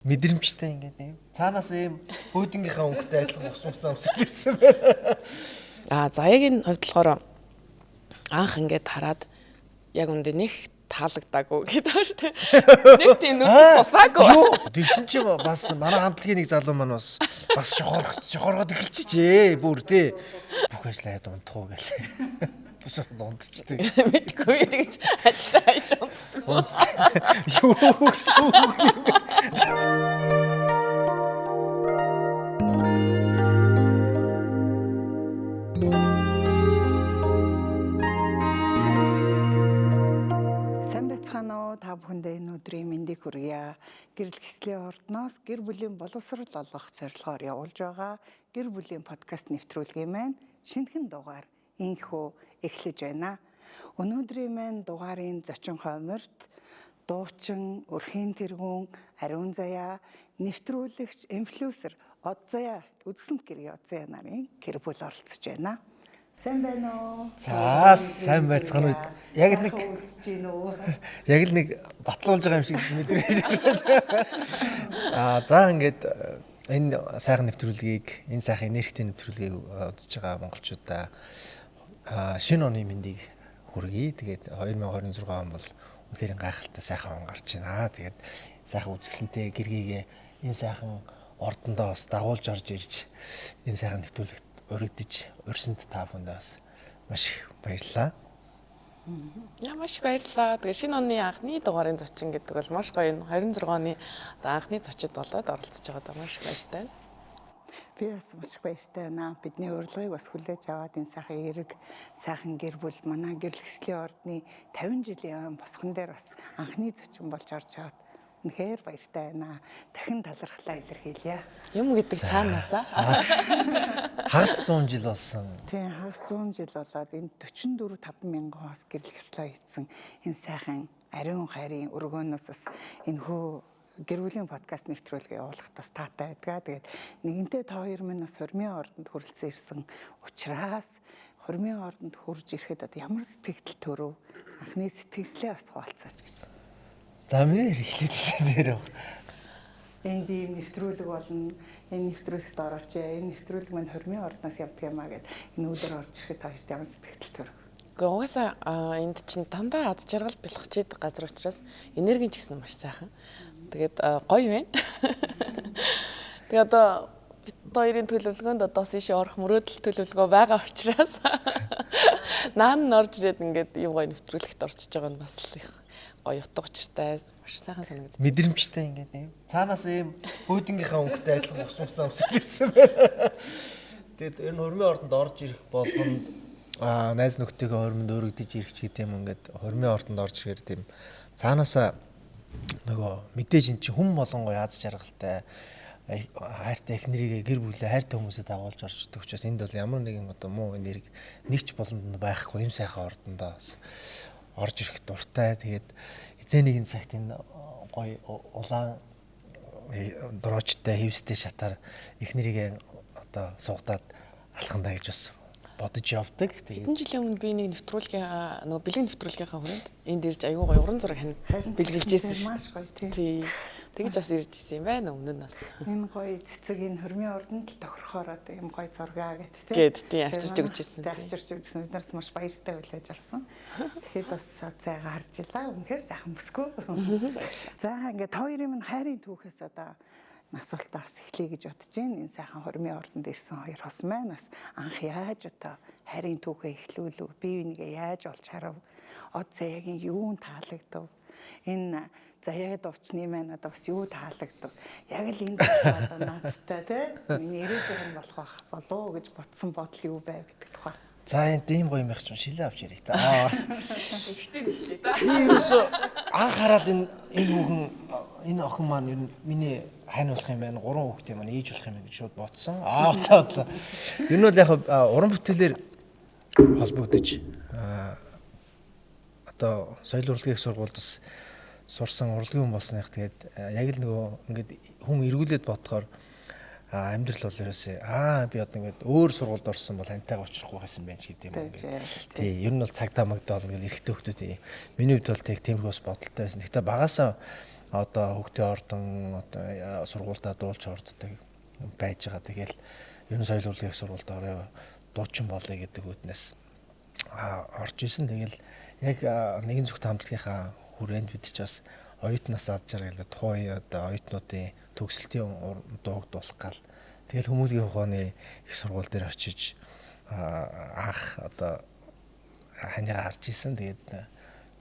Мэдрэмжтэй ингээд юм. Цаанаас ийм бөөдөнгийнхаа өнгөтэй адилхан усумсан өмсөж ирсэн байна. Заяагийн хувьд болохоор анх ингээд хараад яг үндэ нэг таалагдаагүй гэдэг байна шүү дээ. Нэг тийм нүд тусаагүй. Тэгсэн чи бас манай хамтлагийн нэг залуу маань бас шохоргоод эхэлчихжээ. Бүр тий. Бүх ажлаа яд унтах уу гэлээ. Бус унтчихдаг. Мэдгүй тэгж ажиллаа хийж унтдаг. Юу гэсэн үг юм бэ? Та бүхэндээ энэ өдрийн мэндийг хүргье. Гэрэл гислийн ордноос гэр бүлийн боловсрол олгох зорилгоор явуулж байгаа гэр бүлийн подкаст нэвтрүүлгийн маань шинэхэн дугаар инхүү эхлэж байна. Өнөөдрийн маань дугаарын зочин хойморт дуучин, өрхийн тэргүүн, ариун заяа, нэвтрүүлэгч, инфлюенсер Од заяа, үзэсгэлэнт гэрээ Од заяа нарын гэр бүл оролцож байна. Сайн байна уу? За сайн байцгаана уу. Яг л нэг батлуулж байгаа юм шиг мэдрэж байна. За ингээд энэ сайхан нэвтрүүлгийг, энэ сайхан энергитэй нэвтрүүлгийг үзэж байгаа монголчуудаа шинэ оны мэндийг хүргэе. Тэгээд 2026 он бол үнэхээр гайхалтай сайхан он гарч байна. Тэгээд сайхан үзэсгэлэнтэй гэргийгээ энэ сайхан ордондоо бас дагуулж орж ирж энэ сайхан нэвтрүүлэгт өргөдөж урьсанд та бүхэндээ бас маш их баярлалаа. Маш их баярлалаа. Тэгээ шинэ оны анхны дугаарын зочин гэдэг бол маш гоё. 26 оны анхны зочид болоод оролцож байгаад маш их баяртай байна. Би бас маш их баяртай байна. Бидний урилгыг бас хүлээж аваад энэ сайхан эрэг, сайхан гэр бүл манай гэрэл гислийн ордны 50 жилийн босгон дээр бас анхны зочин болж орж аваад үнэхээр баяртай байна. Дахин талархлаа илэрхийлье. Юм гэдэг цаанаасаа Хагас 100 жил болсон. Тийм, хагас 100 жил болоод энэ 44-5 мянган хос гэрэл гислээ хийсэн энэ сайхан ариун хайрын өргөөнөөс бас энэ хөө гэр бүлийн подкаст нэвтрүүлгээ явуулах тас таатай байдгаа. Тэгээд нэгэнтээ та хоёр минь бас хормын ордонд хүрэлцэн ирсэн учраас хормын ордонд хурж ирэхэд одоо ямар сэтгэл төрөв? Анхны сэтгэлээ бас хуваалцаач гэж. За мээр эхлээд ирсэн дээр баг. Энд ийм нэвтрүүлэг болно. Энэ нэвтрүүлэгт орооч. Энэ нэвтрүүлэг маань хормын ордноос явдаг юмаа гэд энэ өдөр орж ирэхэд хоёрт ямар сэтгэл төрөв? Гэхдээ угаасаа энд чинь дандаа аз жаргал бэлхчээд газар учраас энерги ч гэсэн маш сайхан. Тэгээд гоё байна. Тэгээд одоо бид хоёрын төлөвлөгөөнд одоос ийшээ орох мөрөөдөл төлөвлөгөө байгаа учраас наан орж ирээд ингээд ийм гоё нэвтрүүлэгт орчиж байгаа нь бас их гоё утга учиртай маш сайхан санагдаж байна. Мэдрэмжтэй ингээд юм. Цаанаас ийм бөөдөнгийнхаа өнгөтэй адилхан усумсан өмсөж ирсэн байна. Тэгээд энэ хормын ордонд орж ирэх болгонд найз нөхдөйгөө хормонд өргөдөж ирэх ч гэдэм ингээд хормын ордонд орж ирэхээр тийм цаанаасаа нөгөө мэдээж эн чинь хүм болонгой аз жаргалтай хайртай их нэрийг гэр бүлээ хайртай хүмүүсээ дагуулж орчдөг учраас энд бол ямар нэгэн одоо муу энерги нэгч болонд байхгүй юм сайхан ордондоо бас орж ирэх дуртай. Тэгээд эзэн нэгэн цагт энэ гоё улаан дороочтой хевстэй шатаар их нэрийг одоо сугадаад алхандаа гэж бас бодож явдаг. Тэгээд хэдэн жилийн өмнө би нэг нэвтрүүлгийн нөгөө бэлэг нэвтрүүлгийнхаа хүрээнд энд ирж аюу гоё уран зураг бэлгэлж ирсэн шүү. Маш гоё тий. Тэгж бас ирж ирсэн юм байна өмнө нь бас. Энэ гоё цэцэг энэ хормын ордонд тохирохоор одоо юм гоё зургаа гэдэг Гэт тий авчирч өгч ирсэн. Авчирч өгсөн. Бид нарт маш баяртай байлаж арсан. Тэгэхэд бас цайгаа харж илаа. Үнэхээр сайхан бүсгүй. За ингээд хоёрын минь хайрын түүхээс одоо асуултаас эхлэе гэж бодож байна. Энэ сайхан хормын ордонд ирсэн хоёр хос маань бас анх яаж одоо хайрын түүхээ эхлүүлв? Бие бинийгээ яаж олж харав? Од заяагийн юун таалагдав? Энэ заяа дувчны маань одоо бас юу таалагдав? Яг л энэ одоо надтай тий миний ирээдүйн болох болов гэж бодсон бодол юу байв гэдэг тухай. За энэ ийм гоё юм их ч шилээ авч ярих та. Ихтэй хэлээ да. Иймээс анх хараад энэ хүүхэн энэ охин маань ер нь миний хань болох юм байна. 3 хүүхдээ маань ээж болох юм байна гэж шууд бодсон. Одоо ер нь бол яг уран бүтээлээр холбогдож одоо соёл урлагийн сургуульд бас сурсан урлагийн хүн болсных. Тэгээд яг л нөгөө ингээд хүн эргүүлээд бодохоор амьдрал бол ерөөсөө би одоо ингээд өөр сургуульд орсон бол хантайгаа очихгүй байсан байх ч гэдэм юм ингээд. Тий, ер нь бол цагдаа магдаа бол ингээд эрэгтэй хүмүүс. Миний хувьд бол тиймэрхүүс бодолтой байсан. Гэхдээ багасаа одоо хөгтийн ордон одоо сургуультай дуулж орддог байж байгаа. Тэгэл ер нь соёл урлагийн сургуульд орой дуучин болъё гэдэг үднээс орж исэн. Тэгэл яг нэгэн зүгт хамтлагийнхаа хүрээнд бид ч бас оюутнаас ад жаргалаа тухайн одоо оюутнуудын төгсөлтийн дууг дуулах гал. Тэгэл хүмүүлийн ухааны их сургууль дээр очиж анх одоо ханигаа харж исэн. Тэгээд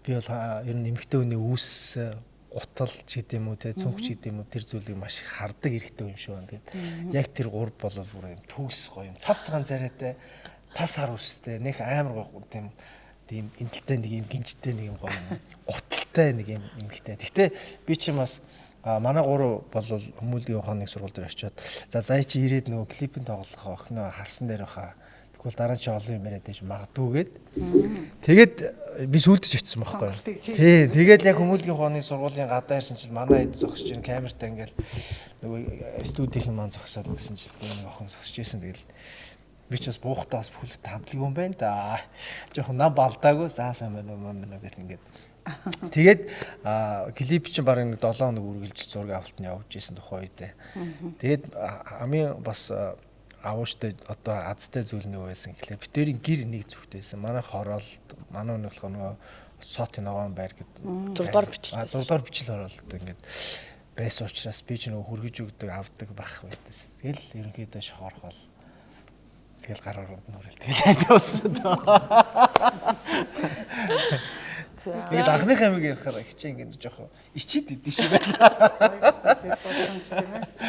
би бол ер нь эмэгтэй хүний үүс гутал ч гэдэм үү те цүнх ч гэдэм үү тэр зүйлийг маш их хардаг эрэгтэй юм шиг байна. Тэгээд яг тэр гурав бол бүр юм төгс гоё юм цав цагаан царайтай тас хар үстэй нэг амар гоё тийм эндэлтэй нэг юм гинжтэй нэг юм гоё гуталтай нэг юм эмэгтэй. Гэхдээ би ч юм бас манай гурав бол хүмүүлийн ухааны сургууль дээр очиод за заа чи ирээд нөгөө клипийн тоглох охиноо харсан дээр баха. Тэгвэл дараа чи олон юм яриад байж магадгүйгээд тэгээд би сүулдэж очсон байхгүй. Тий, тэгээд яг хүмүүлийн ухааны сургуулийн гадаа ирсэн чинь манай хэд зогсож ин камертаа ингээл нөгөө студийн маань зогсоод гэсэн чинь нэг охин зогсож ирсэн. Тэгэл би ч бас буухтаа бас бүхэлд хамтлаг юм байна да. Жохон нам балдаагүй заасан мөн гэл ингээд. Тэгээд клип чинь бараг нэг 7 хоног үргэлж зураг авалтны явж исэн тухай үедээ. Тэгээд амийн бас авууштай одоо азтай зүйл нь юу байсан гэхлээр битэрийн гэр нэг зүгт байсан. Манай хороолт манай нь болох нөгөө сотын ногоон байр гэдэг зурдаар бичил. Зурдаар бичил хороолт ингээд байсан учраас би ч нөгөө хүргэж өгдөг авдаг байх үедээс. Тэгэл ерөнхийдөө шохорхол. Тэгэл гар ороод нүрэл тэгэл явсан доо. Тэгээд анхных амиг ярихаар хичээ ингээд жоохоо ичээд идэв шүү байлаа.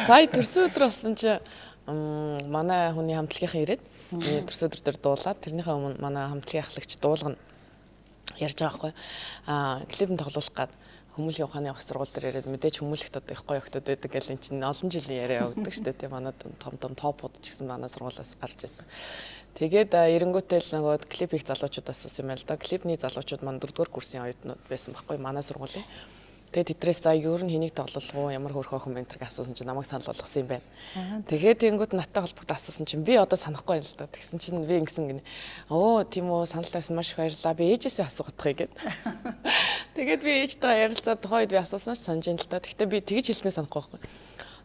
Сая төрсөн өдөр болсон чи манай хүний хамтлагийнхан ирээд төрсөн өдөр дээр дуулаад тэрнийхээ өмнө манай хамтлагийн ахлагч дуулгана ярьж байгаа байхгүй. Клипэн тоглуулах гад хүмүүлийн ухааны их сургууль дээр ирээд мэдээж хүмүүлэгт одоо их гоё охтод байдаг гэл эн чинь олон жилийн яриа явагддаг шүү дээ. Манай том топууд ч гэсэн манай сургуулиас гарч ирсэн. Тэгээд эренгүүтэл нөгөө клип их залуучуудаас асуусан юм л да. Клипний залуучууд маань 4-р курсын оюутнууд байсан байхгүй манай сургуулийн. Тэгээд тэдрээс за ер нь хэнийг тоглох уу, ямар хөрхөө хүн менторыг асуусан чинь намайг санал болгосон юм байна. Тэгээд тэнгууд надтай холбогдсон асуусан чинь би одоо санахгүй юм л да. Тэгсэн чинь би ингэсэн гинэ. Оо тийм үү санал тавьсан маш их баярлалаа. Би ээжээсээ асуугадахыг гээд. Тэгээд би ээжтэй ярилцаад тухайд би асуусан ч санаж ин л да. Гэхдээ би тэгж хэлснээ санахгүй байхгүй.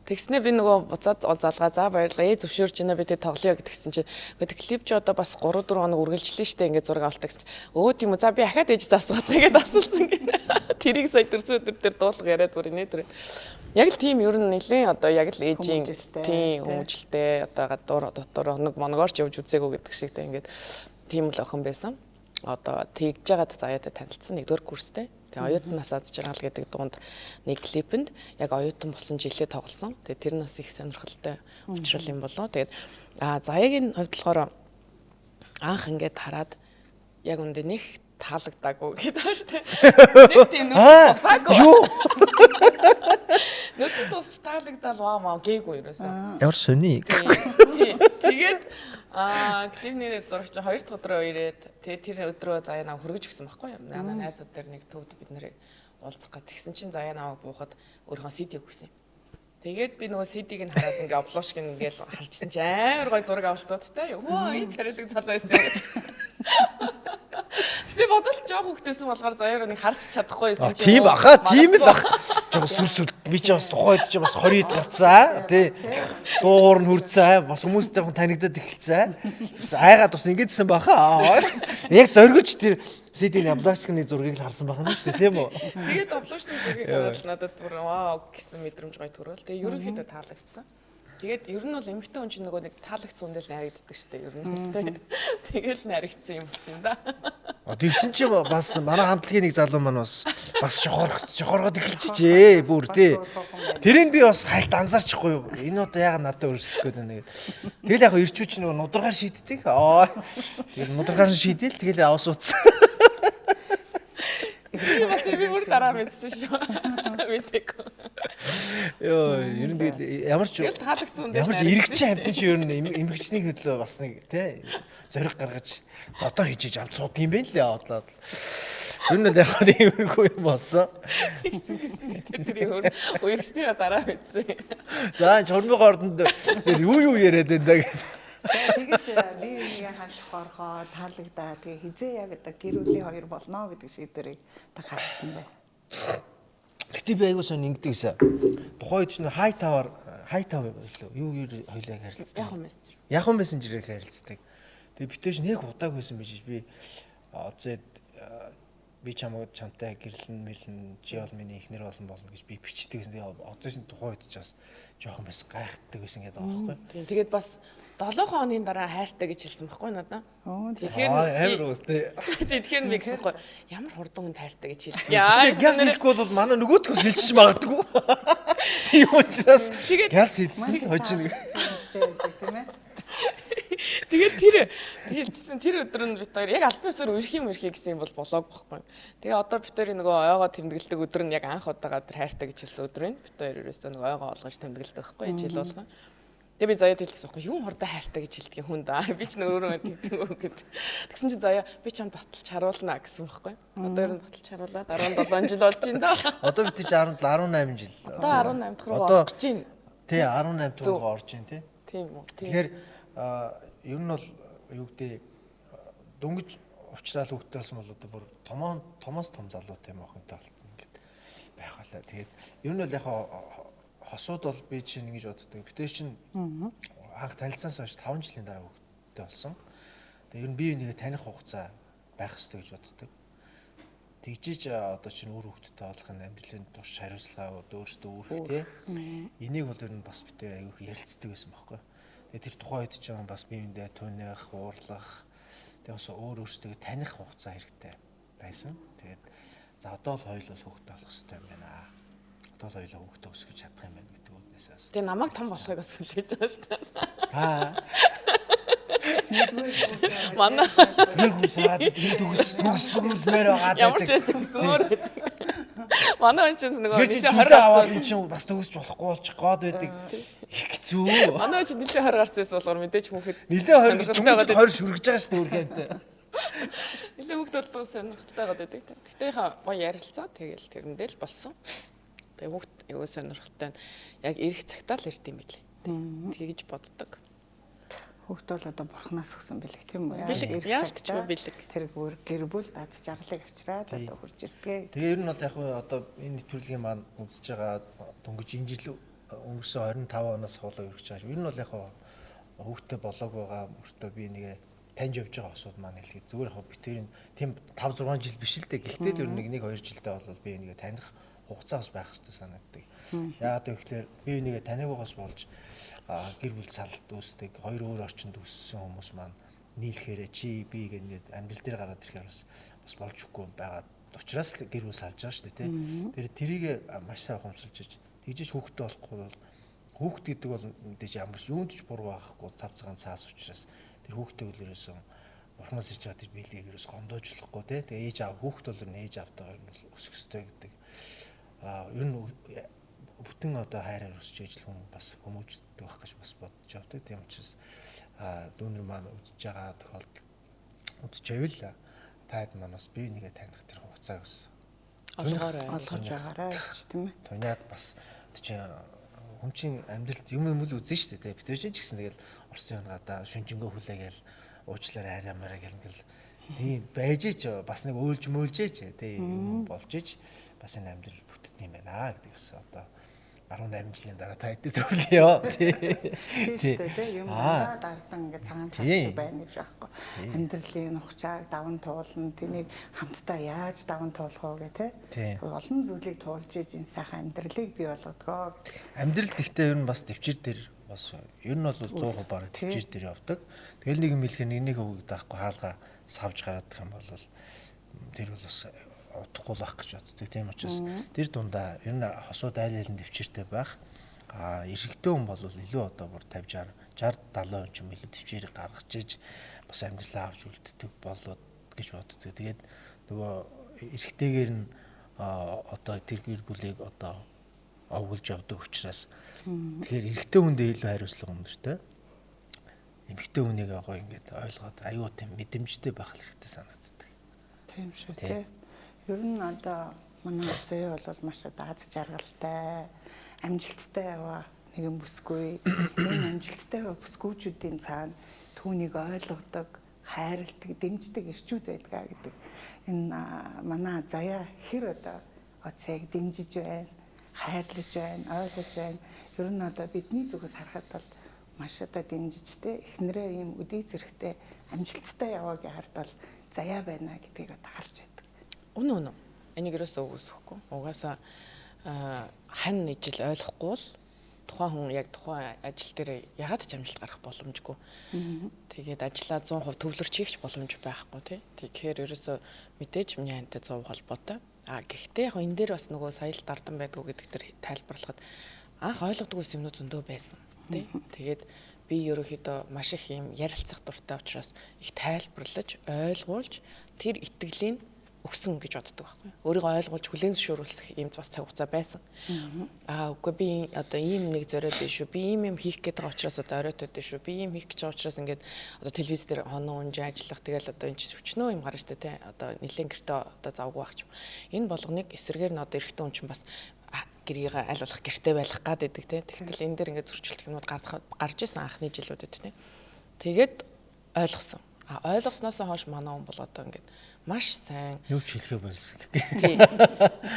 Тэгснээ би нөгөө буцаад залгаа за баярлалаа ээ зөвшөөрч байна би тэг тоглоё гэдгсэн чинь ингээд клип ч одоо бас 3-4 хоног үргэлжлэн штэ ингээд зураг авалт гэсэн чинь өө тийм үү за би ахаад ээжээс асуугаад тэгээд асуусан гэнэ. Тэрийг сая төрсөн өдөр дээр дуулах яриад бүр нэтэр. Яг л тийм ер нь нэлээ одоо яг л ээжийн тийм хүмүүжлтэй одоо гадуур дотор хоног моногоор ч явж үзээгүй гэдэг шигтэй ингээд тийм л охин байсан. Одоо тэгж жагаад заяатай танилцсан 1-р курстэй. Тэгээ оюутнаас аз жаргал гэдэг дунд нэг клипэнд яг оюутан болсон жилээ тоглосон. Тэгээ тэр нь бас их сонирхолтой учрал юм болоо. Тэгээд заяагийн хувьд болохоор анх ингээд хараад яг үндэ нэг таалагдаагүй гэдэг байна шүү дээ. Нэг тийм нүд тусаагүй. Юу? Нүд тусч таалагдал ваа гээгүй ерөөсөн. Ямар сони. Тэгээд клипний зурагч 2 дахь өдрөө ирээд тэгээд тэр өдрөө заяа наваа хөргөж өгсөн байхгүй юу? Манай найзууд дээр нэг төвд бид нарыг уулзах гэж тэгсэн чинь заяа наваа буухад өөрийнхөө CD өгсөн. Тэгээд би нөгөө CD-г нь хараад ингээ оплошг ингээл харчихсан чи амар гой зураг авалтуудтай. Өө энэ царайлаг залуу байсан. Би бодол жоох хөвгтэйсэн болохоор заяараа нэг харж чадахгүй байсан чи. Тийм баха, тийм л бах. Жоо сүрсүл би ч бас тухайд чи бас 20-д гарцаа тий. Дуур нь хүрцээ бас хүмүүстэй танигдаад эхэлцээ. Бас айгаад бас ингэдсэн баха. Яг зоргиж тэр CD-ний аблакчны зургийг л харсан баха шүү дээ тийм үү. Тэгээд аблакчны зургийг хараад надад бүр вау гэсэн мэдрэмж гоё төрөөл. Тэгээд ерөнхийдөө таалагдсан. Тэгээд ер нь бол эмэгтэй хүн чинь нөгөө нэг таалагдсан үндэл найрагддаг шүү дээ ер нь. Тэгэл найрагдсан юм болсон юм да. Тэгсэн чи бас манай хамтлагийн нэг залуу маань бас шохоргоод эхэлчихжээ бүр тий. Тэрийг би бас хальт анзаарчихгүй юу. Энэ одоо яагаад надад өрсөлдөх гээд байна гэдэг. Тэгэл яг ирчүүч нөгөө нударгаар шийддэг. Тэгэл нударгаар шийдэл тэгэл авс утсан. Би бас би бүр дараа мэдсэн шүү. Мэдээгүй. Йоо, ер нь тэгэл ямар ч эрэгч амьтан чи ер нь эмэгчний хөдлөө бас нэг тий зориг гаргаж зодоо хийж авч сууд юм байна лээ бодлоод. Ер нь л яг иймэрхүү юм болсон. Тэр үерхснийга дараа мэдсэн. За чормын ордонд юу яриад байна да гэдэг. Тэгэж би нэг ханшлах орхоо таалагдаа тэгээ хизээ яг одоо гэр бүлийн хоёр болно гэдэг шийдвэрийг та гаргасан бай. Гэтэ би аягүй сонь ингэдэг гэсэн. Тухайн үед чинь хай таваар юу хоёлаа харилцдаг. Яхан мессенжерээр харилцдаг. Тэгээ битээ чинь нэг удааг байсан байж би зээд би чамтай гэрлэн чи бол миний эхнэр болно гэж би бичдэг гэсэн. Тэгээ оцоош нь тухайн үед ч бас жоохон бас гайхдаг байсан гэдэг аахгүй. Тийм. Тэгээд бас 7 хоногийн дараа хайртай гэж хэлсэн байхгүй надаа. Тэгэхээр амар үстэй. Тэгэхээр би гэсэн байхгүй ямар хурдан хүнд хайртай гэж хэлсэн. Яа, газ хэлэхгүй бол манай нөгөөдгөө сэлчиж магадгүй. Тийм учраас газ хэлсэн хожиж нэг. Тийм ээ. Тэгээд тэр хэлжсэн тэр өдөр нь бит хоёр яг албан ёсоор үрхий гэсэн юм бол болоог байхгүй. Тэгээ одоо бит хоёрын нөгөө ойгоо тэмдэглэдэг өдөр нь яг анх удаага тэр хайртай гэж хэлсэн өдөр нь бит хоёр ерөөсөө нөгөө ойгоо олгож тэмдэглэдэг байхгүй жил болгоо. Тэгээ би заяад хэлсэн байхгүй юу хурдан хайртай гэж хэлдэг хүн да. Би ч өөрөө тэгдэг үү гэд. Тэгсэн чи заяа би чамд баталж харуулна гэсэн байхгүй. Одоо ер нь баталж харуулаад 17 жил болж байна да. Одоо бит чи 18 жил. Одоо 18 дахь руу орж байна. Тий 18 дахь руу орж байна тий. Тийм үү. Тэгэхээр ер нь бол юу гэдэг дөнгөж уучраал хөвгтэй болсон бол одоо бүр томоос том залуутай юм охинтой болсон ингээд байх байлаа. Тэгээд ер нь бол яг хосууд бол би чинь ингэж боддог. Битээ чинь анх танилцсанаас хойш 5 жилийн дараа хөвгтэй болсон. Тэгээд ер нь бие биенээ таних хугацаа байх ёстой гэж боддог. Тэгжиж одоо чинь өөр хөвгтөд олохын амьдралын турш хариуцлага өөрсдөө үүрэх тий. Энийг бол ер нь бас битээ аягүй ярилцдаг байсан байхгүй. Тэгээ тэр тухайн үед ч бас биеиндээ тунах, уурлах, тэгээ бас өөрөөсөө таних хугацаа хэрэгтэй байсан. Тэгээд за одоо л хоёул хөвгтэй болох хэрэгтэй юм байна. Одоо л хоёул хөвгтэй өсгөж чадах юм байна гэдэг үгнээсээс. Тэгээ намайг том болохыг бас хүлээж байгаа шүү дээ. Манай тэр хүсээд төгсгөлмээр байгаа. Ямар ч төгсмөр гэдэг. Манай хүн чинь нөгөө нийлээ 20 гарсан чинь бас төгсч болохгүй болчих гоод байдаг. Их хэцүү. Манай хүн чинь нийлээ 20 гарсан байсан болохоор мэдээж хүүхэд нийлээ 20 шүргэж байгаа шүү дээ үргэлжтэй. Нийлээ хүүхэд бодлого сонирхолтой байгаа гэдэг. Гэтэ гоё ярилцаа тэгэл тэрэндээ л болсон. Тэгээ хүүхэд аюу сонирхолтой яг ирэх цагтаа л ирд юм билээ. Тэгэж боддог. Хүүхд бол одоо бурхнаас өгсөн бэлэг тийм үү? Яалтч бэлэг. Тэр гэр бүл дад жаргалыг авчираад одоо хурж ирдэг. Тэгээ ер нь бол яг одоо энэ нэвтрүүлгийн маань үзэж байгаа дөнгөж энэ жил өнгөрсөн 25 оноос хойш үргэлж байгаа. Ер нь бол яг хүүхдтэй болоог байгаа мөртөө би нэг таньж явж байгаа осууд маань хэлхий. Зүгээр яг битэрийн тийм 5 6 жил биш л дээ. Гэхдээ тэр нэг 2 жилдээ бол би нэг таних хугацаа бас байх хэрэгтэй санагддаг. Яагаад гэвэл би нэг таних байгаас болж гэр бүл салт үүсдэг. Хоёр өөр орчинд өссөн хүмүүс маань нийлэхээр чи би гэдэг амьдрал дээр гараад ирэхээр бас болж өгөхгүй байгаа. Учираас л гэр бүл салж байгаа шүү дээ, тийм. Тэр тэрийг маш сайн ухамсарлаж иж тэгжиж хүүхдтэй болохгүй бол хүүхд гэдэг бол мэдээж ямар ч юунд ч буруу байхгүй цав цагаан цаас учраас тэр хүүхдтэй бол ерөөсөн бурхнаас ирж байгаа тэр биелгийг ерөөс гондоожлохгүй, тийм. Тэгээ ээж аав хүүхд бол ээж аавтайгаар нь өсөх ёстой гэдэг. Ер нь бүтэн одоо хайраар өсч ижил хүн бас хүмүүждэг байх гэж бас бодож явдаг. Тийм учраас дүүнер маань үзэж байгаа тохиолдол үзчихвэл таад маань бас бие нэгэ таних тэр хугацааг бас олгож байгаарай гэж тийм ээ. Туняад бас чинь хүн чинь амьдралд юм л үзэн шүү дээ. Битүүч ч гэсэн тэгэл Орсын гадаа шүнжэнгөө хүлээгээл уучлаарай харьяамаараа гэл ингээл тийм байж ч бас нэг өөлж мөөлжээч тийм болж ич бас энэ амьдрал бүтдэг юм байна гэдэг бас одоо 18 жилийн дараа та хэдий зөвлөё. Тийм юм дардан ингээд цагаан цаас байна гэж аахгүй. Амьдралын ухчааг даван туулна. Тэнийг хамтдаа яаж даван туулах вэ гэх тээ. Олон зүйлийг туулж энэ сайхан амьдралыг бий болгодгоо. Амьдрал гэхдээ ер нь бас төвчээр дээр бас ер нь бол 100% бараг төвчээр дээр явдаг. Тэгэл нэг юм хэлэхээр нэг хөвгд даахгүй хаалга савж гараадах юм бол тэр бол бас утгагүй байх гэж боддог. Тийм учраас тэр дундаа ер нь хосууд айл алын төвчээртэй байх. Иргэдэн хүн бол илүү одоо бүр 50 60 70% ч юм илүү төвчээрийг гаргаж иж бас амьдралаа авч үлддэг болоод гэж боддог. Тэгээд нөгөө эрэгтэйгээр нь одоо тэр гэр бүлийг одоо овголж явдаг учраас тэгэхээр эрэгтэй хүндээ илүү хариуцлага өндөртэй. Эмэгтэй хүнийг агай ингээд ойлгоод аюу тийм мэдрэмжтэй байх хэрэгтэй санагддаг. Тийм шүү тий. Ер нь одоо манай зөө бол маш аз жаргалтай, амжилттай яваа нэгэн бүсгүй. Энэ амжилттай яваа бүсгүйчүүдийн цаана түүнийг ойлгодог, хайрладаг, дэмждэг ирчүүд байдгаа гэдэг. Энэ манай заяа хэр одоо оцыг дэмжиж байна, хайрлаж байна, ойлгож байна. Ер нь одоо бидний зүгээс харахад бол маш одоо дэмжижтэй эхнэрээ ийм үдий зэрэгтэй амжилттай яваагийн хард бол заяа байна гэдгийг одоо харж байдаг. Үнэн. Энийг ерөөсөө үгүйсэхгүй. Угаасаа хань нэг жил ойлгохгүй бол тухайн хүн яг тухайн ажил дээр ягаад ч амжилт гарах боломжгүй. Тэгээд ажлаа 100% төвлөрч хийх боломж байхгүй тий. Тэгэхээр ерөөсөө мэдээж миний хантай 100% холбоотой. Гэхдээ яг энэ дээр бас нөгөө сая л дардан байдгүй гэдэг дээр тайлбарлахад анх ойлгодгүй юмнууд зөндөө байсан тий. Тэгээд би ерөөхдөө маш их юм ярилцах дуртай учраас их тайлбарлаж, ойлгуулж тэр итгэлийг өгсөн гэж боддог байхгүй. Өөрийгөө ойлгуулж хүлээн зөвшөөрүүлэх юмд бас цаг хугацаа байсан. Үгүй би одоо ийм нэг зориод биш шүү. Би ийм юм хийх гээд байгаа учраас одоо оройтод биш шүү. Би ийм хийх гэж байгаа учраас ингээд одоо телевиз дээр хоноо унж ажиллах тэгэл одоо энэ ч өчнөө юм гарна штэ тий. Одоо нэлээд гэртээ одоо завгүй байх юм. Энэ болгоныг эсрэгээр нь одоо эрэгтэй хүн чинь бас гэрийгээ аль болох гэртээ байх гад байдаг тий. Тэгтэл энэ дээр ингээд зөрчилдөх юмнууд гарч исэн анхны жилүүдэд тий. Тэгээд ойлгосон. Ойлгосноос хойш манай хүн бол одоо ингээд маш сайн юу ч хэлэхээ болсон. Тийм.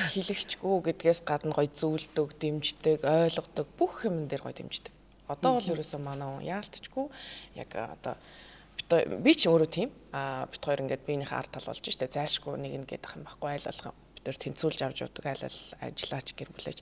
Хэлэгчгүй гэдгээс гадна гоё зөвлөдөг, дэмждэг, ойлгодог бүх юм дээр гоё дэмждэг. Одоо бол ерөөсөө манай хүн яалтчгүй яг одоо би ч өөрөө тийм бит хоёр ингээд биенийхээ ард тал болж штэ зайлшгүй нэг ингээд ах юм байхгүй айлалах бид төр тэнцүүлж авч явдаг айлал ажиллаач гэр бүлээж.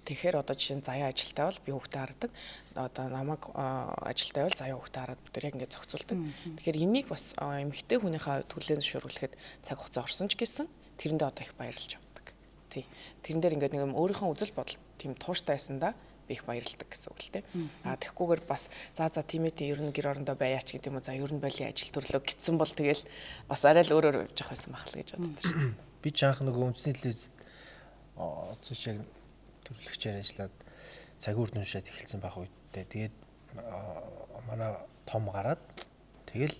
Тэгэхээр одоо жишээ нь заяа ажилтай бол би хүүхдээ хардаг. Одоо намайг ажилтай бол заяа хүүхдээ хараад бид яг ингээд зохицуулдаг. Тэгэхээр энийг бас эмэгтэй хүнийхээ төлөөлөн зөвшөөрүүлэхэд цаг хугацаа орсон ч гэсэн тэрэндээ одоо их баярлж авдаг. Тий. Тэрэн дээр ингээд нэг юм өөрийнхөө үзэл бодол тийм тууштай байсандаа би их баярлдаг гэсэн үг л дээ. Тэгэхгүйгээр бас за тийм ээ ер нь гэр орондоо байяач гэдэг юм уу. За ер нь боли ажил төрлөө гитсэн бол тэгэл бас арай л өөрөөр явж явах байсан байх л гэж боддог шүү. Би ч анх нөгөө үндэсний телевизэд яг төрлөгчээр ажиллаад цаг үр дүншээд эхэлсэн байх үедээ тэгээд манай том гараад тэгэл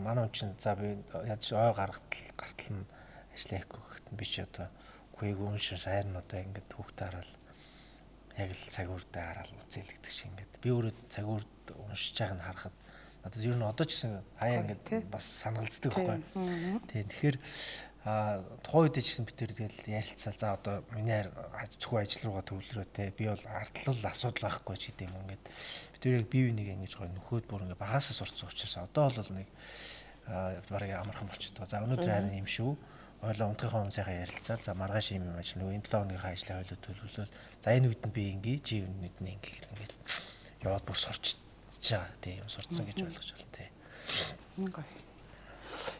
манай хүн чинь за би яаж ой гартал нь ажиллаа хийхгүй гэхэд би чи одоо үгүй гүншин сайрн одоо ингээд хүүхдээ хараад яг л цаг үрдээ хараад үзэлэгдэг шиг ингээд би өөрөө цаг үрд уншиж байгааг нь харахад надад ер нь одоо ч гэсэн хаяа ингээд бас санагалцдаг байхгүй. Тэгэхээр тухайн үед ч гэсэн бид тэр тэгэл ярилцсаа за одоо миний зөвхөн ажил руугаа төвлөрөө те би бол ардлал асуудал байхгүй ч гэдэм юм ингээд бид тэр яг бие биенийг ингэж гоё нөхөд бүр ингээд багасаа сурцсан учраас одоо бол нэг барыг амархан болчихдоо. За өнөөдөр харин юм шүү. Ойлоо унтахын хүмүүсийнхаа ярилцаад за маргааш юм ажил нөгөө энэ 7 хоногийнхаа ажлаа хойлоо төлөвлөл. За энэ үед нь би ингээ чи энэ үед нь ингээ гэл ингээд яваад бүр сурч байгаа тийм сурцсан гэж ойлгож байна тий. Гоё.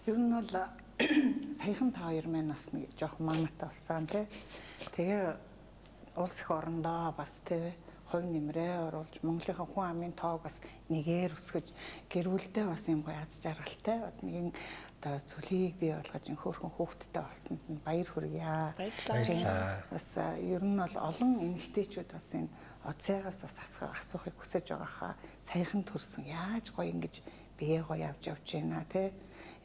Ер нь бол саяхан та хоёр маань бас нэг жоох маматай болсон тий. Тэгээ улс их орондоо бас тий хувь нэмрээ оруулж Монголынхаа хүн амын тоог бас нэгээр өсгөж гэр бүлдээ бас юм гоё аз жаргалтай нэгэн одоо зүлийг бий болгож хөөрхөн хүүхэдтэй болсонд нь баяр хүргье. Баярлалаа. Бас ер нь бол олон эмэгтэйчүүд бас энэ оцайгаас бас асуухыг хүсэж байгаа хаа саяхан төрсөн яаж гоё ингэж бие гоё авч явж байна тий.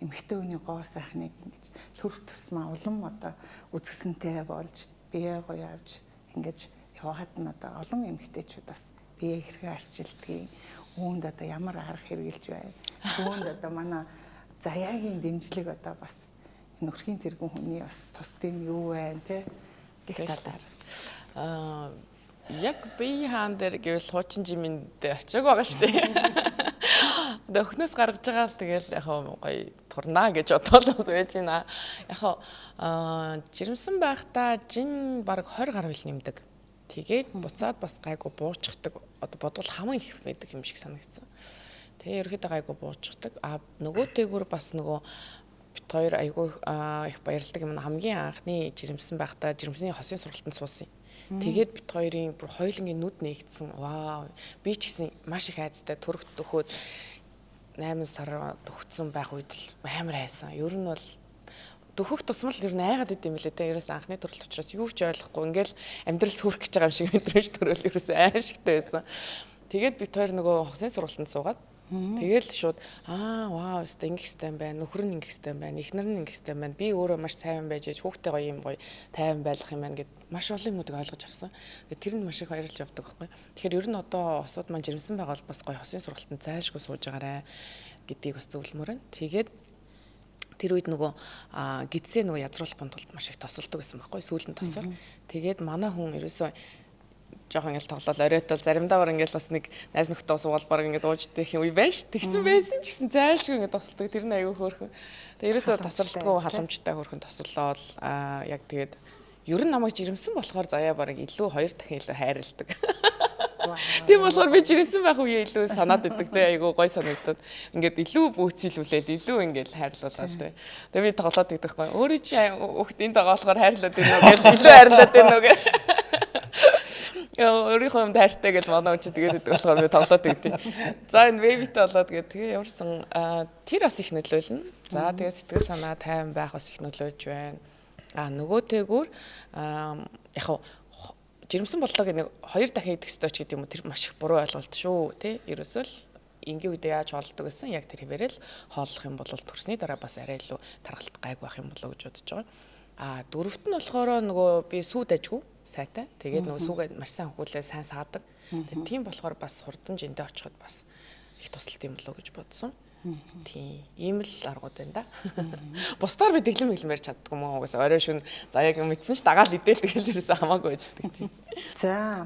Эмэгтэй хүний гоо сайхныг ингэж төрх тусмаа улам одоо үзэсгэлэнтэй болж бие гоё авч ингэж яваад нь одоо олон эмэгтэйчүүд бас бие хэрэг арчилдгийг үүнд одоо ямар арга хэрэгжилж байна. Үүнд одоо манай заяагийн дэмжлэг одоо бас энэ өрхийн тэргүүн хүний бас тусдын юу байна те гэх талаар яг би хаан дээр гэвэл хуучин жимэнд очиаг байгаа шүү дээ. Одоо өхнөөс гаргаж байгаа л тэгэл яг гоё турнаа гэж бодвол бас байж байна. Яг жирэмсэн байхдаа жин баг 20 гаруй ил нэмдэг. Тэгээд буцаад бас гайгүй буучдаг. Одоо бодвол хаман их байдаг юм шиг санагдсан. Тэгээ ерөөхдөө гайгүй буучдаг. Нөгөө дээгүүр бас нөгөө бит хоёр айгүй их баярлдаг юм. Хамгийн анхны жирэмсэн байхдаа жирэмсний хосын сургалтанд суусан. Тэгээд бит хоёрын бүр хоёулангийн нүд нээгдсэн. Вау. Би ч гэсэн маш их айцтай төрөгт төхөөд 8 сар төгссөн байх үед л амар хайсан. Ер нь бол төхөх тусмал ер нь айгаад идэм билээ те. Ерөөс анхны төрөлт учраас юу ч ойлгохгүй. Ингээл амьдрал сүрэх гэж байгаа юм шиг мэдрэмж төрөл ерөөс аимшигтай байсан. Тэгээд бит хоёр нөгөө хосын сургалтанд суугаад тэгэл шууд вау өстө ингэх хэвээр байна. Нөхөр нь ингэх хэвээр байна. Эхнэр нь ингэх хэвээр байна. Би өөрөө маш сайн байж хүүхдээ гоё юм гоё тайван байлгах юм байна гэд маш олон юмнуудыг ойлгож авсан. Тэгээд тэр нь маш их баярлж явдаг байхгүй. Тэгэхээр ер нь одоо хосууд маань жирэмсэн байгаа бол бас гоё хосын сургалтанд зайлшгүй сууж байгаарэ гэдгийг бас зөвлөмөр байна. Тэгээд тэр үед нөгөө гидсээ нөгөө язруулахын тулд маш их тосолдог байсан байхгүй сүүлэн тосол. Тэгээд манай хүн ерөөсөө жоохон ингээл тоглол оройтол заримдаа бар ингээл бас нэг найз нөхдөд суугаад баг ингээд ууждэх юм үе байж тэгсэн байсан ч гэсэн зайлшгүй ингээд тосолдог тэр нь аягүй хөөрхөн. Тэгээд ерөөсөө тасралтгүй халамжтай хөөрхөн тосолоод яг тэгээд ер нь намайг жирэмсэн болохоор заяа баг илүү 2 дахин илүү хайрладаг. Тийм болохоор би жирэмсэн байх үе илүү санаад идэг те айгу гой санагдаад ингээд илүү бөөцөлүүлээл илүү ингээд хайрлуулаад те. Тэгээ би тоглоод идэх байхгүй. Өөрөө чи хүүхд энд байгаа болохоор хайрлаад байна уу гэж илүү хайрлаад байна уу гэж. Өөрийнхөө юмд хайртай гэж манай хүн тэгээд идэх болохоор би тоглоод идэв. За энэ бэбитэй болоод тэгээ ямарсан тэр бас их нөлөөлнө. За тэгээ сэтгэл санаа тайван байх бас их нөлөөж байна. Нөгөөтэйгүр яг жирэмсэн боллоо гэх нэг 2 дахин идэх ёстой ч гэдэг юм уу тэр маш их буруу ойлголт шүү тий. Ерөөсөө л энгийн үедээ яаж хоолдог гэсэн яг тэр хэвээрэл хооллох юм бол төрсний дараа бас арай илүү тархалт гайг байх юм болоо гэж бодож байгаа. Дөрөвт нь болохоор нөгөө би сүү дажгүй сайтай. Тэгээд нөгөө сүүгээ маш сайн хөвгүүлээ сайн саадаг. Тэгээд тийм болохоор бас хурдан жиндээ очиход бас их туслалт юм болоо гэж бодсон. Тийм ийм л аргууд байна да. Бусдаар би дэглэм хэлмээр чаддгүй мөн угаасаа орой шүн за яг мэдсэн ш дагаал идээл тэгэл ерөөсөө хамаагүй байждаг тийм. За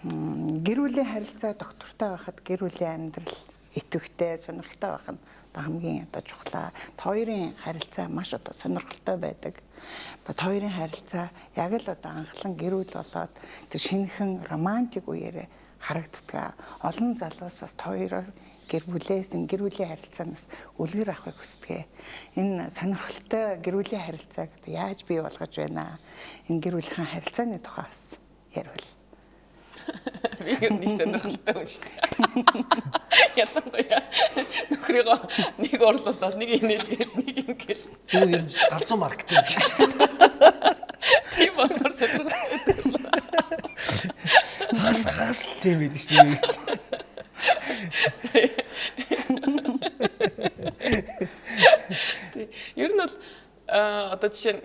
гэр бүлийн харилцаа доктортой байхад гэр бүлийн амьдрал идэвхтэй сонирхолтой байх нь хамгийн одоо чухлаа. Хоёрын харилцаа маш одоо сонирхолтой байдаг. Хоёрын харилцаа яг л одоо анхлан гэр бүл болоод тэр шинэхэн романтик үеэрээ харагддаг. Олон залуус бас хоёроо гэр бүлээс гэр бүлийн харилцаанаас үлгэр авахыг хүсдэг. Энэ сонирхолтой гэр бүлийн харилцааг яаж бий болгож байна? Энэ гэр бүлийн харилцааны тухай бас ярил. Би нэг сонирхолтой хүн шүү дээ. Ялангуяа нөхрийгөө нэг орлуулаад нэг инээлгээл нэг ингээл. Тэр ер нь галзуу маркетинг. Тийм болохоор сонирхолтой. Хас тийм байдаг шүү дээ. Ер нь бол одоо жишээ нь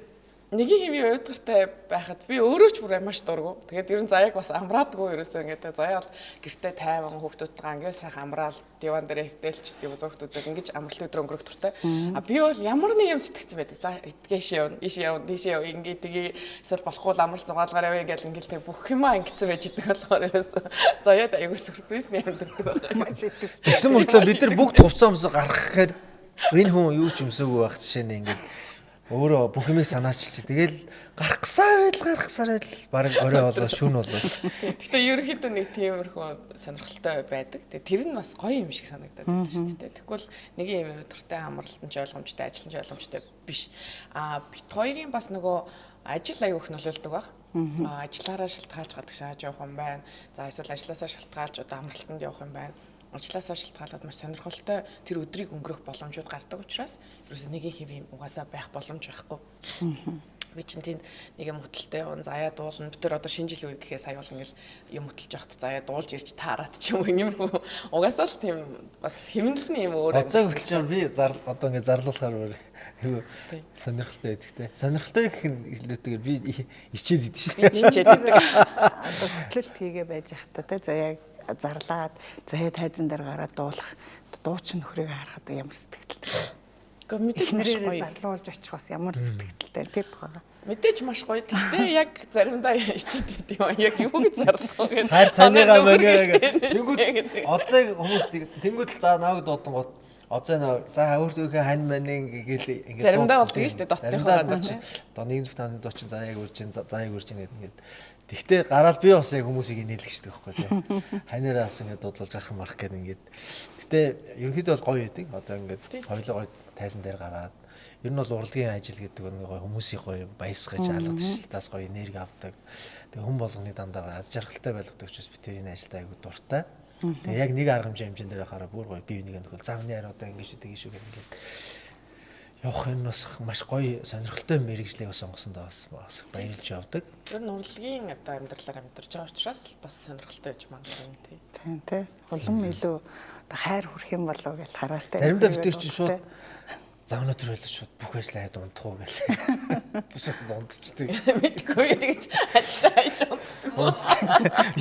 нэгийн хэвийн уйдгартай байхад би өөрөө ч бүр маш дургу. Тэгээд ер нь заяаг бас амраадгүй ерөөсөө ингээд заяа бол гэртээ тайван хүүхдүүдтэйгээ ингээд сайхан амраал диван дээр хөвтөлч тийм зургт үзээд ингэж амралт өдрөө өнгөрөх туртай. Би бол ямар нэг юм сэтгэцсэн байдаг. За эдгээш явна, ийшээ явна, тийшээ яв ингээд тгий эсвэл болохгүй амралт зугаалгаар явъя гэж ингээд тэг бүх юмаа ингэсэн байж идэг болохоор ерөөсөө заяад аягүй сюрприз нэм дэрдэг байна. Тэгсэн мөртлөө бид нар бүгд хувцаамсаа гаргахаар энэ хүн юу ч өмсөөгүй байх жишээ нь ингээд өөрөө бүх юмыг санаачилчих. Тэгэл гаргасаар байл баг орой болоо шүүн болоо. Гэтэ ерөнхийдөө нэг тиймэрхүү сонирхолтой байдаг. Тэр нь бас гоё юм шиг санагдаад байна шүү дээ. Тэгвэл нэгийн юм дуртай амралтан ч ойлгомжтой, ажиллан ч ойлгомжтой биш. Бит хоёрын бас нөгөө ажил аяг их нөлөөлдөг баг. Ажиллаараа шалтгаалж гадаг шааж явах юм байна. За эсвэл ажилласаа шалтгаалж одоо амралтанд явах юм байна. Ажлаасаа шалтгаалаад маш сонирхолтой тэр өдрийг өнгөрөх боломжууд гардаг учраас ерөөсөө нэгийн хэв юм угаасаа байх боломж байхгүй. Би чинь тийм нэг юм хөтөлтэй явна заяа дуулна. Би тэр одоо шинэ жилийн үе гэхээ сая бол ингээл юм хөтөлж явахт заяа дуулж ирж таарат ч юм уу иймэрхүү угаасаа л тийм бас хэмнэлний юм өөр. Оцоо хөтөлж байгаа би одоо ингээд зарлуулахаар айгүй сонирхолтой байдаг те. Сонирхолтой гэх нь илүүтэйгээр би ичээд идэв шээ. Би ичээд идэг. Одоо хөтлөлт хийгээ байж хата те заяа зарлаад заяа тайзан дээр гараад дуулах дуучин нөхрийг харахад ямар сэтгэлтэй. Гэхдээ мэдээж маш гоё. Зарлуулж очих бас ямар сэтгэлтэй тийм байгаа. Мэдээж маш гоё. Гэхдээ яг заримдаа ичээд идэв юм. Яг юу гэж зарлах вэ? Хайр таныгаа мөрөө гэдэг. Оцыг хүмүүс тэнгууд л за наваг дуудан гот оцоо за өөртөөхөө хань манин гээл ингээд заримдаа бол тийм шүү дээ дотныхоо газар чинь. Одоо нэг зүг тааны дуучин за яг үржин за яг үржин гэдэг ингээд. Тэгтээ гараад би бас яг хүмүүсийг инээлгчдэг байхгүй тийм. Ханаараа бас ингээд дуудлуулж арах марх гэдэг ингээд. Гэтэ ерөнхийдөө бол гоё байдаг. Одоо ингээд хоёулаа гоё тайзан дээр гараад ер нь бол урлагийн ажил гэдэг нь гоё хүмүүсийн гоё баясгаж алгадж тас гоё энерги авдаг. Тэгээ хүн болгоны дандаа аз жаргалтай байлгадаг учраас би тэр энэ ажилдаа айгу дуртай. Тэгээ яг нэг арга хэмжээнд дээр хараа бүр гоё бие биенийг нөхөл зам нэр одоо ингэ шүү тэгээ шүү гэх ингээд явах нь бас маш гоё сонирхолтой мэрэгжлийг сонгосондоо бас баярлж явдаг. Тэр нь урлагийн одоо амьдралаар амьдарч байгаа учраас бас сонирхолтой байж магадгүй тийм. Тийм тий. Улам илүү хайр хүрх юм болов гэж хараатай. Заримдаа битэр чинь шууд за өнөөдөр байлаа шууд бүх ажлаа хайд унтах уу гэл. Биш дундчдаг. Мэдгүй тэгэж ажиллаа хийж байгаа.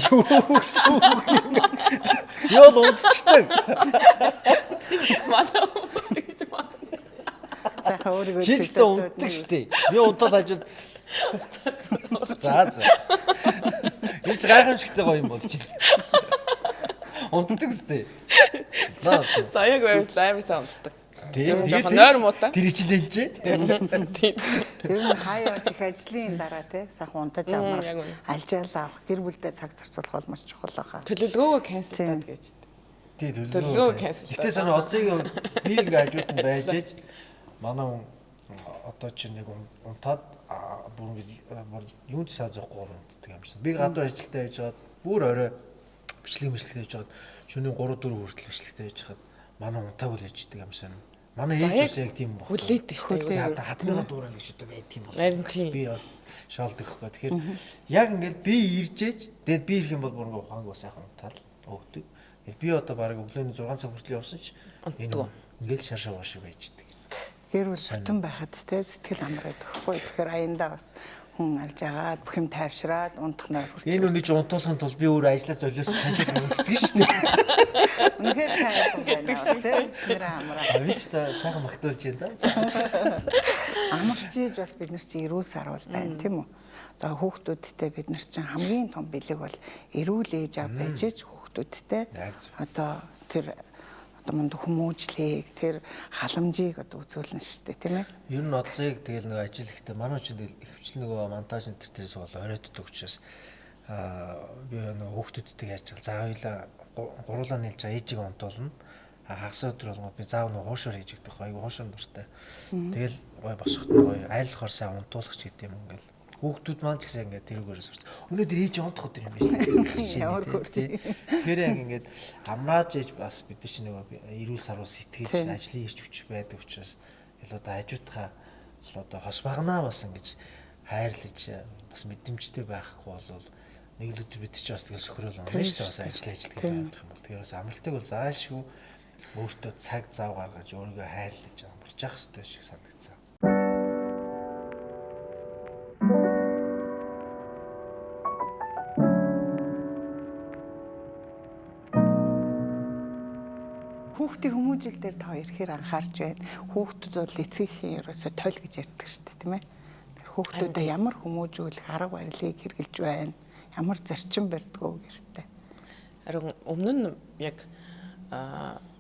Юу гэсэн үг. Юу л унтчдаг. Манай тэгэж байна. Өөрийгөө Шилдэ унтдаг штэ. Би унтаад хажууд. За. Энэ ч гайхамшигтай гоё юм болж байна. Унтдаг үстэй. За яг байвал амар сайн унтдаг. Тийм жоохон нойр муутай. Тэр ичилээж. Тэр нь хаяа бас их ажлын дараа тий сайхан унтаж амар яг үнэ. алжаалаа авах гэр бүлдээ цаг зарцуулах бол маш чухал байгаа. Төлөвлөгөөгөө канселдаад гэж. Тий Төлөвлөгөө cancel. Гэтэ сонио оцыг би ингээ хажууд нь байж ээж манай одоо чинь яг унтаад бүр ингээ юунд сая зоохгүй унтдаг юмсан. Би гадуур ажилдаа байж хаад бүр орой бичлэг хийж хаад шөнийн 3-4 хүртэл бичлэгтэй байж хаад манай унтаагүй л ээждэг юмсан. Манай ээж бас яг тийм баг. Хүлээдэг шүү дээ. Хадмыгаа дуурай гэж одоо байт юм бол. Би бас шаалдаг байхгүй. Тэгэхээр яг ингээд би ирж ээж тэгээд би ирэх юм бол бүр ингээ ухаангүй сайхан унтаал өгдөг. Би одоо бараг өглөөний 6 цаг хүртэл явсан ч энэ ингээл шаршаа шиг байждаг. Гэр бүл бүтэн байхад те сэтгэл амар байдаг хгүй. Тэгэхээр аяндаа бас хүн алж агаад бүх юм тайвшраад унтах нойр хүртэл. Энэ үнийг унтуулахын тулд би өөрөө ажиллаа золиос санжид унтдаг шүү дээ. Үнэхээр сайн байна те. Тэр амраа. Би ч та сайхан магтуулж байна да. Амарчиж бас бид нар чи эрүүл сар бол байна тийм үү? Одоо хүүхдүүдтэй бид нар чинь хамгийн том бэлэг бол эрүүл ээж аав байж хүүхдүүдтэй одоо тэр одоо мундаг хүмүүжлийг тэр халамжийг одоо үзүүлнэ шүү дээ тийм ээ. Ер нь оцыг тэгэл нэг ажил ихтэй манай ч тэгэл ихвчлэн нөгөө монтаж энэ төрөөс бол оройтдаг учраас би нөгөө хүүхдүүдтэй ярьж байгаа. За хоёлаа гуруулаа нийлж байгаа ээжийг унтуулна. Хагас өдөр болгоо би заав нөгөө хоошоор хийж өгдөг. Айгу хоошоор дуртай. Тэгэл гой босоход гоё айлхаар сайн унтуулах ч гэдэм юм ингээл. Хүүхдүүд маань ч гэсэн ингээд тэрүүгээрээ сурч. Өнөөдөр ээж унтах өдөр юм байна шүү дээ. Тэгэхээр яг ингээд амрааж ээж бас бид чинь нөгөө эрүүл сарвал сэтгэж ажлын ирч хүч байдаг учраас илүү одоо хажуудхаа л одоо хос багнаа бас ингэж хайрлаж бас мэдрэмжтэй байхгүй бол нэг л өдөр бид чинь бас тэгэл сөхрөөл онно шүү дээ. Бас ажил гэж явах юм бол тэгэхээр бас амралтыг бол заашгүй өөртөө цаг зав гаргаж өөрийгөө хайрлаж амарч явах хэрэгтэй шиг санагдсан. Хүүхдийн хүмүүжил дээр та хоёр хэр анхаарч байна. Хүүхдүүд бол эцгийнхээ ерөөсөө тойл гэж ярьдаг шүү дээ, тийм ээ. Тэр хүүхдүүдэд ямар хүмүүжүүлэх арга барилыг хэрэгжилж байна. Ямар зарчим барьдгөө гэртээ. Харин өмнө нь яг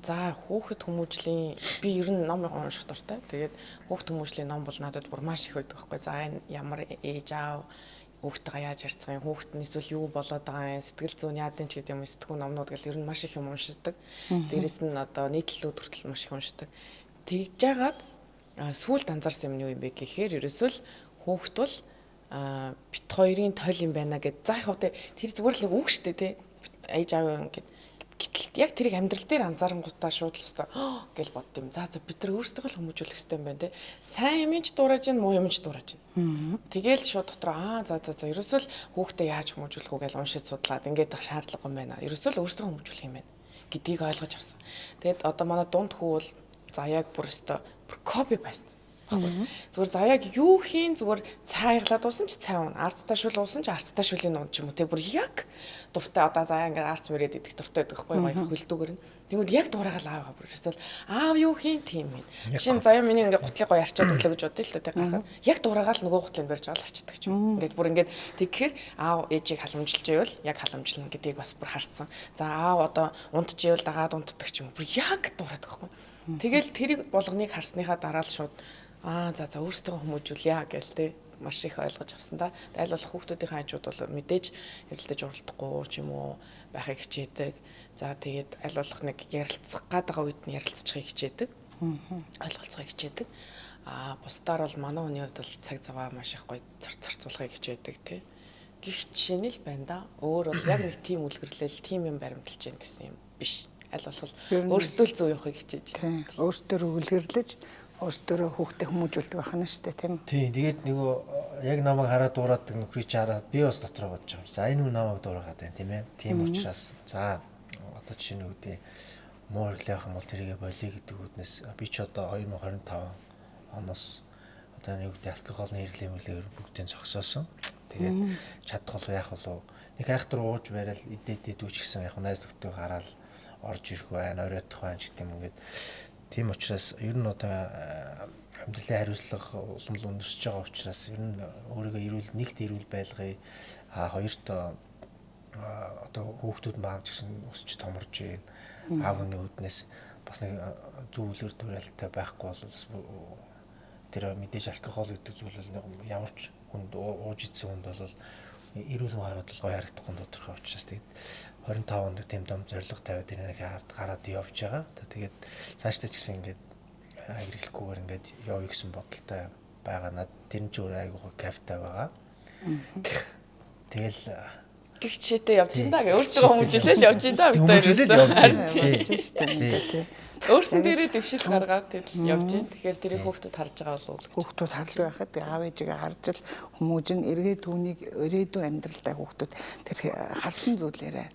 за хүүхэд хүмүүжлийн би ер нь ном унших дуртай. Тэгээд хүүхэд хүмүүжлийн ном бол надад бүр маш их байдаг байхгүй. За энэ ямар ээж аав хүүхдтэйгээ яаж харьцах юм, хүүхэд нь эсвэл юу болоод байгаа юм, сэтгэл зүйн яадын ч гэдэг юм сэтгүүн номнууд гэл ер нь маш их юм уншдаг. Дээрэс нь одоо нийтлэлүүд хүртэл маш их уншдаг. Тэгж жагаад сүүлд анзаарсан юм юу юм бэ гэхээр ерөөсөө л хүүхэд бол бит хоёрын тойл юм байна гэд. За яг тэр зүгээр л нэг үг штэ тий. Ээж аав юм гэд. Гэтэл яг тэрийг амьдрал дээр анзаарангуудаа шууд л өстой гэл бодд юм. За бид нар өөрсдөө л хүмүүжүүлэх хэрэгтэй юм байна те. Сайн юм ч дуурайж гин муу юм ч дуурайж гин. Тэгэл шууд дотор за ерөөсөө л хүүхдээ яаж хүмүүжүүлэх үү гэж уншиж судлаад ингээд шаардлага юм байна. Ерөөсөө л өөрсдөө хүмүүжүүлэх юм байна гэдгийг ойлгож авсан. Тэгэд одоо манай дунд хүү бол за яг бүр өстой копи паст. Зүгээр за яг юу хийн зүгээр цайглаад уусан ч цай уун, арцтай шүл уусан ч арцтай шүлийн уун ч юм уу те бүр яг дуртай одоо за ингээд арц мэрэд идэх дуртай байдаг байхгүй гоё хөлдүүгөр нь. Тэгвэл яг дуурайгаал аавгаа бүр эсвэл аав юу хийн тийм юм. Жишээ нь заяа миний ингээд гутлыг гоё арчаад өглөө гэж бодъё л та те гарахад яг дуурайгаал нөгөө гутлыг барьж аваад арчдаг ч юм. Ингээд бүр ингээд тэгэхээр аав ээжийг халамжилж ивэл яг халамжлна гэдгийг бас бүр харцсан. За аав одоо унтж ивэл дагаад унтдаг ч юм. Бүр яг дуурайдаг байхгүй. Тэгэл тэрийг болгоныг харсныхаа дараа л шууд за өөрсдөө хүмүүжүүлье гээл те маш их ойлгож авсан да. Айл болох хүүхдүүдийн хажууд бол мэдээж ярилцаж уралдахгүй ч юм уу байхыг хичээдэг. За тэгээд айл болох нэг ярилцах гээд байгаа үед нь ярилцчихыг хичээдэг. Ойлголцохыг хичээдэг. Бусдаар бол манай хүний хувьд бол цаг заваа маш их гоё зарцуулахыг хичээдэг те. Гэх жишээ нь л байна да. Өөр бол яг нэг тим үлгэрлэл, тим юм баримталж гин гэсэн юм биш. Айл болох өөрсдөө л зүй явахыг хичээж байна. Өөрсдөө үлгэрлэж өөрсдөө хүүхдээ хүмүүжүүлдэг байх нь шүү дээ тийм үү. Тийм. Тэгээд нөгөө яг намайг хараад дуурайдаг нөхрийг хараад би бас дотроо бодож байгаа. За энэ хүн намайг дуурайгаад байна тийм ээ. Тийм учраас за одоо жишээ нь үүдээ муу хэрэглэх юм бол тэрийгэ болиё гэдэг үднэс би ч одоо 2025 оноос одоо нэг үүдээ алкоголны хэрэглэмэлээр бүгдийг зогсоосон. Тэгээд чадах бол яах вэ? Нэг айхтар ууж барайл идээд үуч гэсэн яг найз нөхдөд гараад орж ирэх байна, оройтох байна гэдэг юм ингээд. Тийм учраас ер нь одоо амьдралын хариуцлага улам л өндөрсөж байгаа учраас ер нь өөрийгөө нэгт эрүүл байлгая. Хоёрт одоо хүүхдүүд маань ч гэсэн өсч томорж байна. Аав ээний үүднээс бас нэг зөв үлгэр дуурайлттай байхгүй бол тэр мэдээж алкогол гэдэг зүйл бол ямар ч хүнд ууж идсэн хүнд бол эрүүл хараад бол гоё харагдахгүй тодорхой учраас тэгээд 25 онд тийм дом зориг тавиад энэ гараад явж байгаа. Тэгээд цаашдаа ч гэсэн ингээд хэрэглэхгүйгээр ингээд явъя гэсэн бодолтой байгаа. Над тэр нь ч өөр айгуу кафтай байгаа. Тэгэл гихчээтэй явж ин даа гэ өөрсдөө хүмүүжүүлэл явж ин даа бид хоёр. Өөрсөн дээрээ дэвшил гаргаад тэгэл явж ин. Тэгэхээр тэрийг хүүхдүүд харж байгаа бол хүүхдүүд харлуу байхад би аав ээжигээ харж л хүмүүжин эргээ түүнийг өрөөдөө амьдралдаа хүүхдүүд тэр харсан зүйлээрээ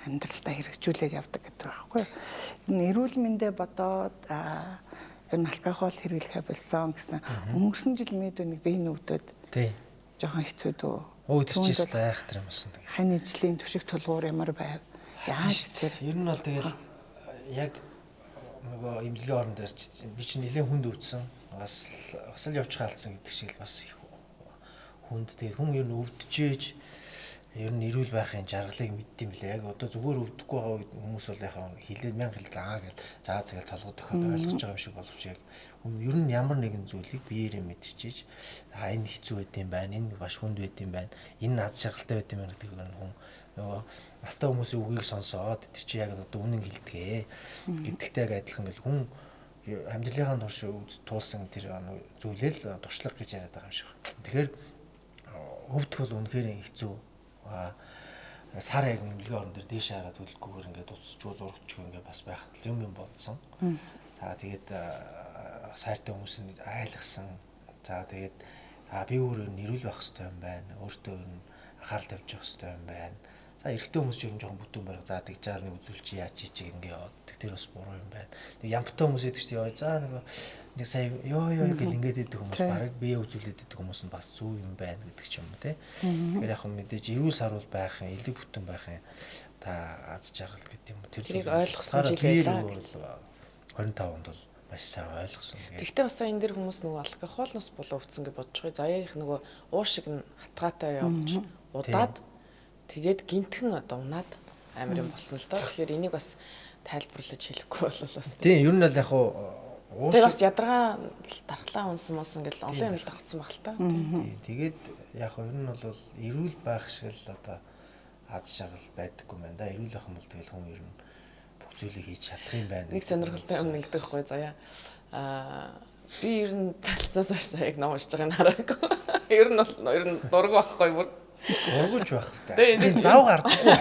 амьдралдаа хэрэгжүүлээд явдаг гэдэг байхгүй. Энэ эрүүл мэндэ бодоод энэ алкогол хэрэглэхэ болсон гэсэн өнгөрсөн жил мэдвэнийг биеийн өвдөд жоохон хэцүү дөө. Өөдөрчээс айхтар юм болсон. Хань ижлийн төшиг тулгуур ямар байв? Яаж тэр ер нь бол тэгэл яг нөгөө имлэгийн орон дээр би чинь нэлээд хүнд өвдсөн. Бас л явж хаалцсан гэдэг шиг бас их хүнд. Тэгээд хүн ер нь өвдөж ер нь эрүүл байхын жаргалыг мэддэм билээ. Яг одоо зүгээр өвдөхгүй байгаа үед хүмүүс бол яхаа хилээд 1000 хилээд гэж цагаал толгой тохиод ойлгож байгаа юм шиг боловч яг ер нь ямар нэгэн зүйлийг биеэрээ мэдчихэж энэ хэцүү байд юм байна, энэ баш хүнд байд юм байна, энэ над шаргалтай байд юм байна гэдэг нь хүн нөгөө настай хүмүүсийн үгийг сонсоод тэр чи яг одоо үнэн хэлдэгэ гэдэгтэй адилхан гэл хүн амьдралынхаа турш туулсан тэр зүйлэл туршлага гэж яриад байгаа юм шиг. Тэгэхээр өвдөх бол үнэхээр хэцүү. Сар яг имлэгийн орон дээр дээш хараад хөлгөөр ингээд уцчих зурагч ингээд бас байхад юм бодсон. За тэгээд сайртай хүмүүс нь айлгсан. За тэгээд би өөрөө нэрүүл байх хэрэгтэй юм байна. Өөртөө анхаарал тавьж явах хэрэгтэй юм байна. За эрэгтэй хүмүүс ч ер нь жоохон бүтэн бараг за тэгж жаал нэг үзүүлч яаж чиг ингээд яваад тэр бас буруу юм байна. Тэг ямптай хүмүүс идэх чинь ёо за нэг сая ёо гэл ингээд идэх хүмүүс бараг бие үзүүлээд идэх хүмүүс нь бас зөв юм байна гэдэг ч юм уу те. Тэгэхээр яг нь мэдээж эрүүл сарвал байх юм, элэг бүтэн байх юм. Та аз жаргал гэдэг юм. Тэрийг ойлгосон жил байлаа гэж. 25 онд бол маш сайн ойлгосон. Гэхдээ бас энэ дэр хүмүүс нөгөө алкоголноос болоо өвдсөн гэж бодож байгаа. Заяа их нөгөө уур шиг нь хатгаатай явж удаад тэгээд гинтхэн одоо унаад амар юм болсон л доо. Тэгэхээр энийг бас тайлбарлаж хэлэхгүй бол бас. Тийм, ер нь л яг тэр бас ядаргаа дархлаа унсан мос ингээл олон юм л давцсан баг л та. Тэгээд яг ер нь бол эрүүл байх шиг л одоо аз жаргал байдаггүй байна да. Эрүүл байх юм бол тэгэл хүн ер нь бүх зүйлийг хийж чадах юм байна. Нэг сонирхолтой юм нэгдэх хгүй заяа. Би ер нь талцаас хойш яг ном уншиж байгааг хараагүй. Ер нь дург байхгүй бүр. Зургуулж байх та. Тийм зав гардаггүй.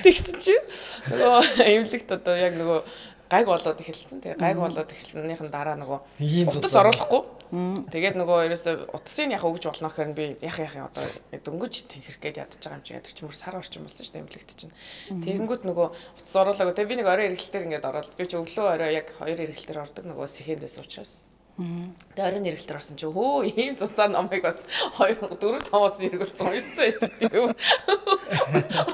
Тэгсэн чи нөгөө имлэгт одоо яг нөгөө гайг болоод эхэлсэн. Тэгээ гайг болоод эхэлснийхэн дараа нөгөө утас оруулахгүй. Тэгээд нөгөө ерөөсө утасыг яхаа өгж болно гэхээр би яхаа одоо дөнгөж тэнхэрх гээд ядаж байгаа юм чи гэдэг чинь бүр сар орчим болсон шүү дээ имлэгт чинь. Тэгэнгүүт нөгөө утас оруулаагүй. Тэгээ би нэг орой эргэлтээр ингээд ороод би чи өглөө орой яг 2 эргэлтээр ордог нөгөө сэхэнд байсан учраас. Тэгээ оройн эргэлтээр орсон чи хөө ийм цуцаа номыг бас 2 4 5 зэрэгүүлсэн уншсан байж тийм.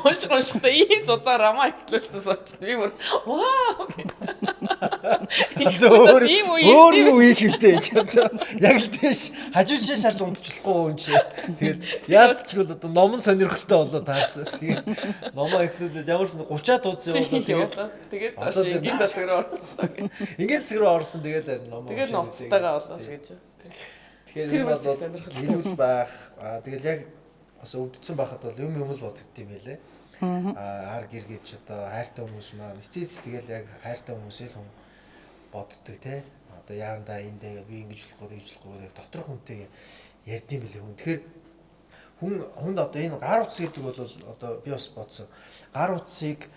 Уншихтай ийм цуцаа рамаа ихлүүлсэн сууч. Би бүр вау. Өөр үе хэвтэй ч одоо яг л тийш хажуу жишээ шарж унтчихлахгүй юм чи. Тэгээд яаж ч бол одоо номон сонирхолтой болоо таарсан. Тэгээд номоо ихлүүлээд ямар ч 30-аад дуудсан юм болоо тэгээд бас ингээд засаг руу орсон. Ингээд засаг руу орсон тэгээд номоо. Тэгээд ноцтойгоо болоо гэж. Тэгэхээр энэ бол эрүүл байх. Тэгэл яг бас өвдсөн байхад бол юм л боддог юм байлээ. Ар гэр гэж одоо хайртай хүмүүс маань эцээц тэгэл яг хайртай хүмүүсээ л хүн боддог те. Одоо яандаа эндээ би ингэж болохгүй гэж болохгүй яг доторх хүнтэй ярьдсан билээ хүн. Тэгэхээр хүнд одоо энэ гар утас гэдэг бол одоо би бас бодсон. Гар утсыг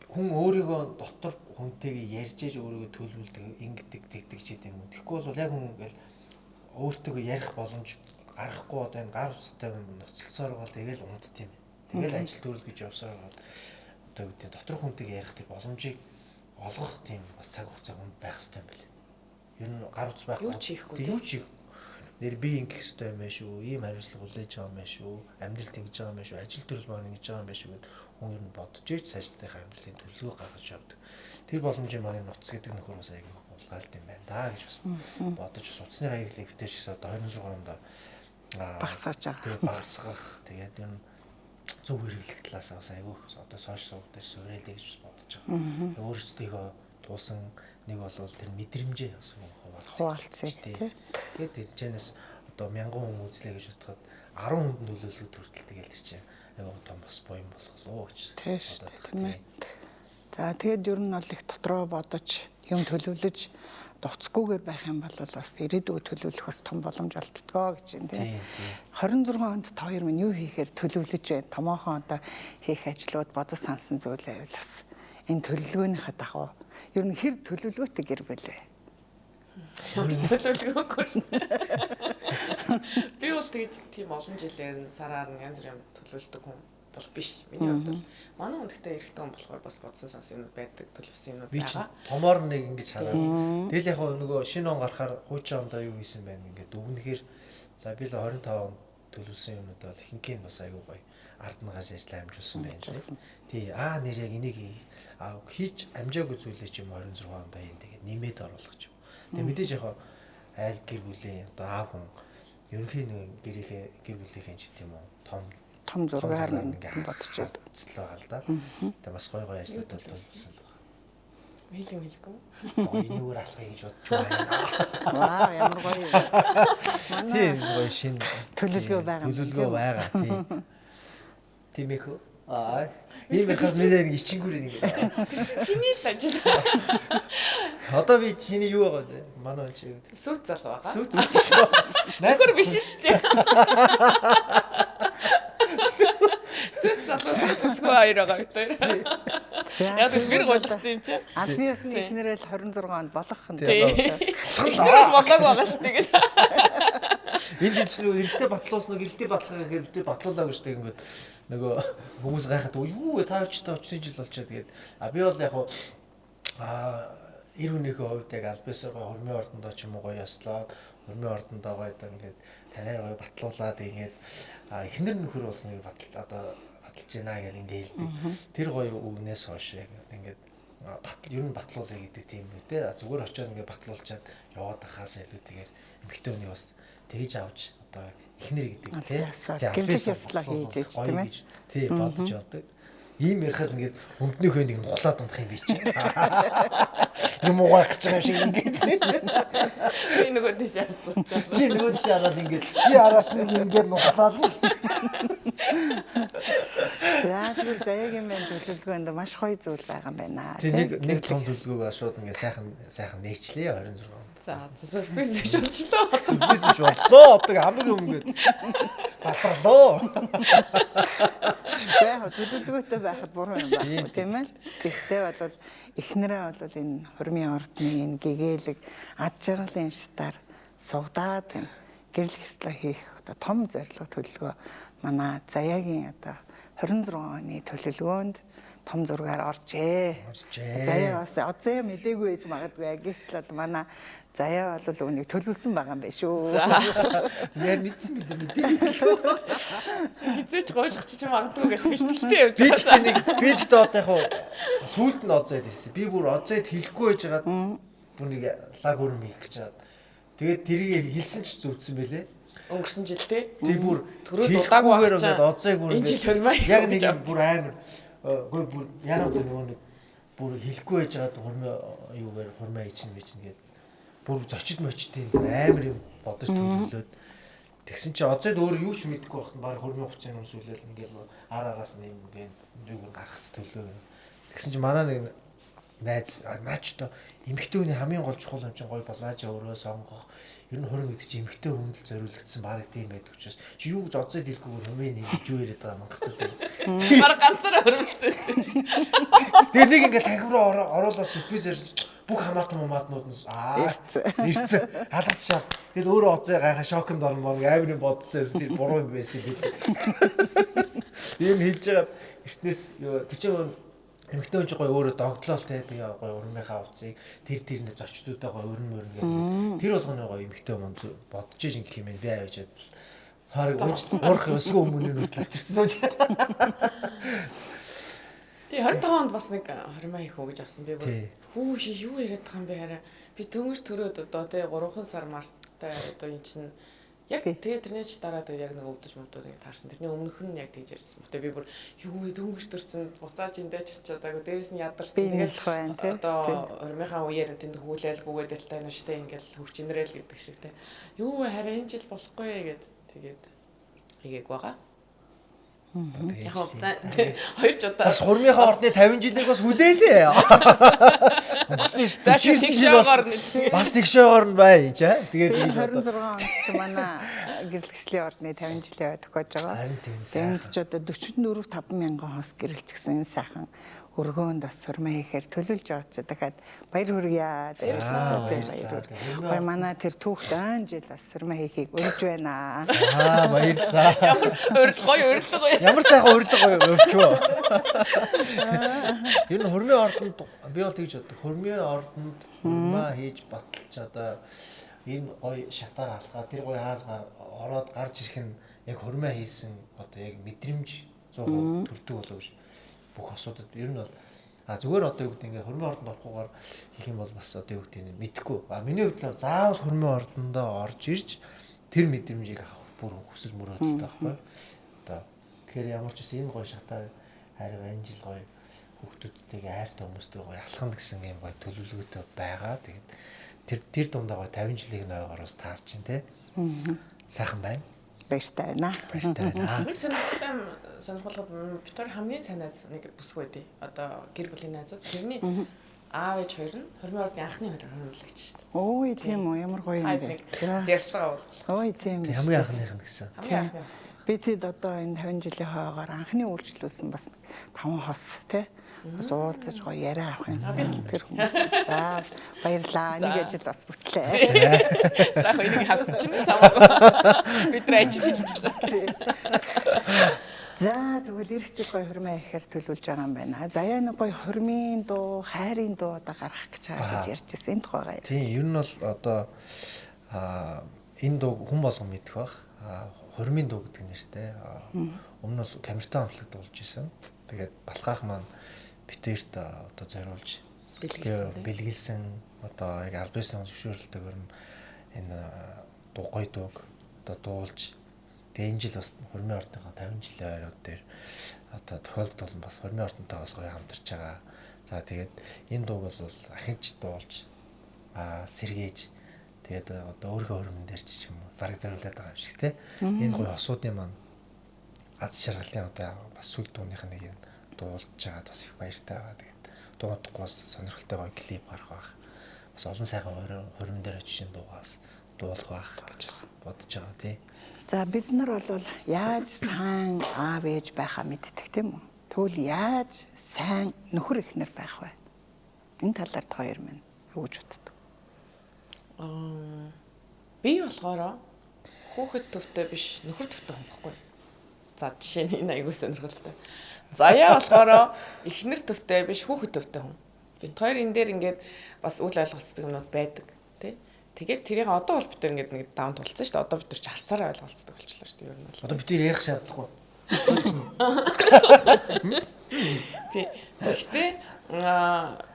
хүн өөрийгөө дотор хүнтэйгээ ярьж ээж өөрийгөө төлөвлөдөг ингэдэг тэгдэг ч гэдэм юм. Тэгэхгүй бол яг хүн ингээл өөртөө ярих боломж гаргахгүй одоо энэ гар утастай ноцолсоор гал тэгэл ундт юм. Тэгэл ажил төрөл гэж явсаар одоо үүдээ доторх хүнтэйгээ ярих тэр боломжийг олгох тийм бас цаг хугацаа хүнд байх хэрэгтэй юм байна. Ер нь гар утас байхгүй. Юу ч хийхгүй. Юу ч нэр би ингэх хэрэгтэй юм байна шүү. Ийм хариуцлага хүлээж байгаа юм байна шүү. Амьдралд ингэж байгаа юм байна шүү. Ажил төрөл маань ингэж байгаа юм байна шүү гэд хүн ер нь бодож ийж цаашдынхаа амьдралын төлөвлөгөө гаргаж явдаг. Тэр боломжийн манай нутц гэдэг нөхөр бас аяг хулгаалт юм байна да гэж бас бодож бас утасны хаягл эвтэйч гэсэн одоо 26 онд багсаж байгаа. Тэгээ багсгах тэгээд ер нь зөв хэрэглэх талаас бас айгүйх одоо сошиал сувгуудаар суурайлаа гэж бодож байгаа. Өөрсдийнхөө туулсан нэг бол тэр мэдрэмжээ бас хуваалцъя тий. Тэгээд тэрнээс одоо 1000 хүн үзлээ гэж бодоход 10 хүнд нөлөөлөх төртөл тэгэл тэр чинь айгүй том бас боён болголоо гэж бодоод тийм ээ. За тэгээд ер нь бол их дотроо бодож юм төлөвлөж дуцгүйгээр байх юм бол бас ирээдүйд төлөвлөх бас том боломж олддгоо гэж байна тийм. 26 онд та хоёр минь юу хийхээр төлөвлөж байна? Томоохон одоо хийх ажлууд бодож сансан зүйл байвал бас энэ төлөвлөгөөнийхөө дагуу ер нь хэр төлөвлөгөөтэй гэр байлээ? Төлөвлөгөөгүй шин. Би бол тэгж тийм олон жилээр сараар янз бүрийн төлөвлөдөг хүн бол биш. Миний хувьд бол манай хүндтэй эрэхтэй хүн болохоор бас бодсон сансан юмуд байдаг, төлөвсөн юмуд байгаа. Томоор нэг ингэж хараад. Тэгэл яг нөгөө шинэ он гарахаар хуучин ондоо юу хийсэн байна ингээд дүгнэхээр за би л 25 онд төлөвсөн юмуд бол ихэнх нь бас айгүй гоё ард нь гаж ажиллаа амжуулсан байна лээ. Тий нэр яг энийг хийж амжаагүй зүйлээ ч юм 26 онд байна тэгээд нэмээд оруулах юм. Тэгээд мэдээж яг айл гэр бүлийн одоо аав хүн ерөнхийн нэг гэр бүлийнхэн ч тийм үү том зургаар нь бодож байгаа л да. Тэгээд бас гой ажлууд болсон л байна. Хэлэхгүй. Гоёноор алхах гэж бодож байна. Вау ямар гоё. Тийм гоё шинэ төлөвлөгөө байгаа. Тийм. Тийм ээ хөө. Ийм их мэдээ ичингүүрээ нэг. Чиний л ажил. Одоо би чиний юу байгаа вэ? Манай чи. Сүүц залуу байгаа. Сүүц. Нөхөр биш шүү дээ. Сүүц залуу төсгөө хоёр байгаа гэдэг. Яг тэр ойлгосон юм чи. Албан ёсны эхнэрэл 26 онд болох нь. Эхнэрэл болоог байгаа шүү дээ. Энд чинь эрэлтэд батлуулсан эрэлтэд батлахаа хэрэгтэй батлуулаагүй шүү дээ ингээд нөгөө хүмүүс гайхаад юу та очтой очсон жил болчиход тэгээд би бол яг эр хүнийхээ хувьд яг албаасаа хормын ордондоо ч юм уу гоё яслаад хормын ордондоо гоё ингээд танаар гоё батлуулаад ингээд эхнэр нөхөр болсон нэг баталж байна гэл ингээд хэлдэг. Тэр гоё үгнээс хойш яг ингээд ер нь батлуулъя гэдэг тийм үү те зүгээр очиод ингээд батлуулчаад яваад ахаас илүү тэгээд эмэгтэй хүний бас тэгж авч одоо эхнэр гэдэг тий. Гэрэл яслаа хийж тийм ээ. Тий бодож явдаг. Ийм ярихад ингээд өмднийхөө нэг нухлаад унах юм би чи. Юм угаах гэж байгаа юм шиг ингээд. Би нөгөө тийш харсан. Чи нөгөө тийш хараад ингээд би араас нэг ингээд нухлаад. Яа тэр заяагийн мен төлөвлөгөөнд маш гоё зүйл байгаа юм байна. Тий нэг том төлөвлөгөөг шууд ингээд сайхан нээчлээ 26 онд. За сюрприз гэж болчлоо. Сюрприз гэж боллоо. Одоо хамгийн өмнө залхарлоо. Яг төлөвлөгөөтэй байхад буруу юм байна тийм ээ. Тэгтээ бол эхнэрээ бол энэ хормын ордны энэ гэгээлэг ад жаргалын шатаар сугдаад гэрэл хэслэ хийх одоо том зорилго төлөвлөгөө манай заяагийн одоо 26 оны төлөвлөгөөнд том зургаар оржээ. Заяа бас одоо мдээгүй гэж магадгүй гэвтэл одоо манай заяа бол үүнийг төлөвлөсөн байгаа юм байна шүү. Яг мэдсэн мэдээ. Хизээч гойлгоч юм магадгүй гэж бэлтгэлтэй явж байгаа. Би тэгтээ одоо яг сүүлд нь оцоод хэлсэн. Би бүр оцоод хэлэхгүй байж байгаад бүр нэг лаг өрөм хийх гэж чад. Тэгээд тэрийг хэлсэн ч зүгтсэн байлээ. Өнгөрсөн жил тий. Тэг бүр төрөө дуудаагүй байгаа оцоог бүр энэ жил хөрмөө. Яг нэг бүр амар бүр яг нөгөө нэг бүр хэлэхгүй байж байгаад хормоо хормоо ичнэ гэдэг. Бүр зочид мочдын амар юм бодож төлөвлөөд тэгсэн чи оцоод өөр юу ч мэдэхгүй байхад баг хормын хувцсын өмсүүлэл ингээл араас нь юм гээ нэг гаргац төлөө. Тэгсэн чи манай нэг найз наач то эмэгтэй хүний хамгийн гол чухал юм чинь гой болаажаа өөрөө сонгох. Ер нь хөрөн гэдэг чи эмэгтэй хүнд л зориулагдсан баг тийм байдаг учраас чи юу гэж оцоод хэлэхгүйгээр хөрмийн нэг юу яриад байгаа мангахтай. Баг ганцаараа хөрвөлцсөн юм шиг. Тэгээ нэг ингээл танхим руу оруулаад сүпээс ярьж бүх хамаатнууд нь ирцэн халагдчихаа. Тэгэл өөрөө оцоо гайхаа шокнд орно амар юм бодцсон тэр буруу юм байсан би. Ийм хийж жагаад эртнээс юу тэр чинь эмэгтэй хүн ч гоё өөрөө догтлол те би гоё урмынхаа хувцсыг тэрнээ зочдуудаа гоё өрн гэх тэр болгоно гоё эмэгтэй хүн бодож ийн гэх юм би аваачаад хараг уурах өсгөө өмнө нүртэл авчирсан сууж. Тэгээ 25 онд бас нэг хоримаа хийх үү гэж авсан би бүр хүү юу яриад байгаа юм бэ хараа би дөнгөж төрөөд одоо тэгээ 3 сар марттай одоо эн чинь яг тэгээ тэрний ч дараа тэгээ яг нэг өвдөж мөвдөд ингэ таарсан. Тэрний өмнөх нь яг тэгж ярьсан. Гэтэ би бүр юу дөнгөж төрсөн буцааж эндээ чичээдэг. Дээрээс нь ядарсан. Тэгээд одоо ормынхаа үеэр тэнд хүүлээлгүйгээд дэлтэй нь штэ ингээл хөвчнөрэл гэдэг шиг те. Юу хараа энэ жил болохгүй гэгээд тэгээд хийгээг байгаа. Яг хоёр ч удаа бас хурмынхаа ордны 50 жилийг бас хүлээлээ. Бас тэгшөөгоор нь бай ч аа. Тэгээд 26 онд ч манай гэрлэгслийн ордны 50 жилийн тохиож байгаа. Тэгээд ч одоо 44-5 мянган хос гэрлэгчсэн энэ сайхан өргөөнд бас сурмаа хийхээр төлөвлөж байгаа ч дахиад баяр хүргье. Баяр. Гой манай тэр түүхт он жил бас сурмаа хийхийг урьж байна. Баярлалаа. Гоё. Ямар сайхан урьлага өвчвөө. Ер нь хурмын ордонд би бол тэгж боддог. Хурмын ордонд хурмаа хийж баталж одоо энэ гоё шатаар алгаа тэр гоё хаалгаар ороод гарч ирэх нь яг хурмаа хийсэн одоо яг мэдрэмж 100% төрдөг болов гэж бүх асуудад ер нь бол зүгээр одоо юу гэдэг ингээ хурмын ордонд орохгүйгээр хийх юм бол бас одоо юу гэдэг нь мэдэхгүй. Миний хувьд л заавал хурмын ордондоо орж ирж тэр мэдрэмжийг авах бүр хүсэл мөрөөдөлтэй байхгүй. Одоо тэгэхээр ямар ч үс энэ гоё шатаар харин энэ жил гоё хүүхдүүдтэйгээ хайртай хүмүүстэй гоё алхана гэсэн юм гоё төлөвлөгөөтэй байгаа. Тэгээд тэр дундаа гоё 50 жилийн ойгоороос таарч чинь те. Сайхан байна. Баяртай байна. Нэг сонирхолтой битүүр хамгийн сайн найз нэг бүсгүй байдیں۔ Одоо гэр бүлийн найзууд тэрний аав ээж хоёр нь хурмын ордны анхны хоримлагч шүү дээ. Ой тийм үү ямар гоё юм бэ. Ярьслага бол. Ой тийм. Хамгийн анхных нь гэсэн. Хамгийн анхны бас. Би тэд одоо энэ 50 жилийн хойгоор анхны үйлчлүүлсэн бас 5 хос тий. Бас уулзаж гоё яриа авах юм. Тэр хүмүүс. За баярлаа. Нэг ажил бас бүтлээ. За хоёрыг хасч чинь цамаагүй. Бид нар ажил хийчихлээ. За тэгвэл ирэх жил гоё хурмаа ихээр төлөвлөж байгаа юм байна. Заяа нэг гоё хурмын дуу, хайрын дуу одоо гаргах гэж байгаа гэж ярьжсэн энэ тухайгаа. Тийм, ер нь бол одоо энэ дуу хүн болгон мэдэх бах. Хурмын дуу гэдэг нэртэй. Өмнө нь камертай онцлогдуулж исэн. Тэгээд балгаах маань битээрт одоо зориулж бэлгэлсэн одоо яг аль биесийн зөвшөөрлөлтөөр нь энэ дуу гоё дууг одоо дуулж тэгээ энэ жил бас хурмын ордынхаа 50 жилийн ойрууд дээр одоо тохиолдол нь бас хурмын ордонтой бас гоё хамтарч байгаа. За тэгээд энэ дууг бол ахинч дуулж сэргээж тэгээд одоо өөрийнхөө хурмын дээр ч юм уу бараг зориулаад байгаа юм шиг те. Энэ гоё хосуудын маань аз жаргалын одоо бас сүл дууных нэг юм дуулж байгаад бас их баяртай байгаа. Тэгээд дуудахгүй сонирхолтой гоё клип гарах байх. Бас олон сайхан хурим дээр очиж дуугаас дуулах байх гэж бас бодож байгаа тий. За бид нар бол яаж сайн аав ээж байхаа мэддэг тийм үү? Тэгвэл яаж сайн нөхөр эхнэр байх вэ? Энэ талаар хоёр минь юу гэж боддог? Би болохоор хүүхэд төвтэй биш нөхөр төвтэй хүн байхгүй. За жишээ нь энэ аягүй сонирхолтой. Заяа болохоор эхнэр төвтэй биш хүүхэд төвтэй хүн. Бид хоёр энэ дээр ингээд бас үл ойлголцдог юмнууд байдаг тий. Тэгээд тэрийг одоо бол бид нар ингээд нэг даун тулцсан шүү дээ. Одоо бид нар ч харцаараа ойлголцдог болчихлоо шүү дээ. Ер нь бол. Одоо бид нар ярих шаардлагагүй. Тий. Тэгэхдээ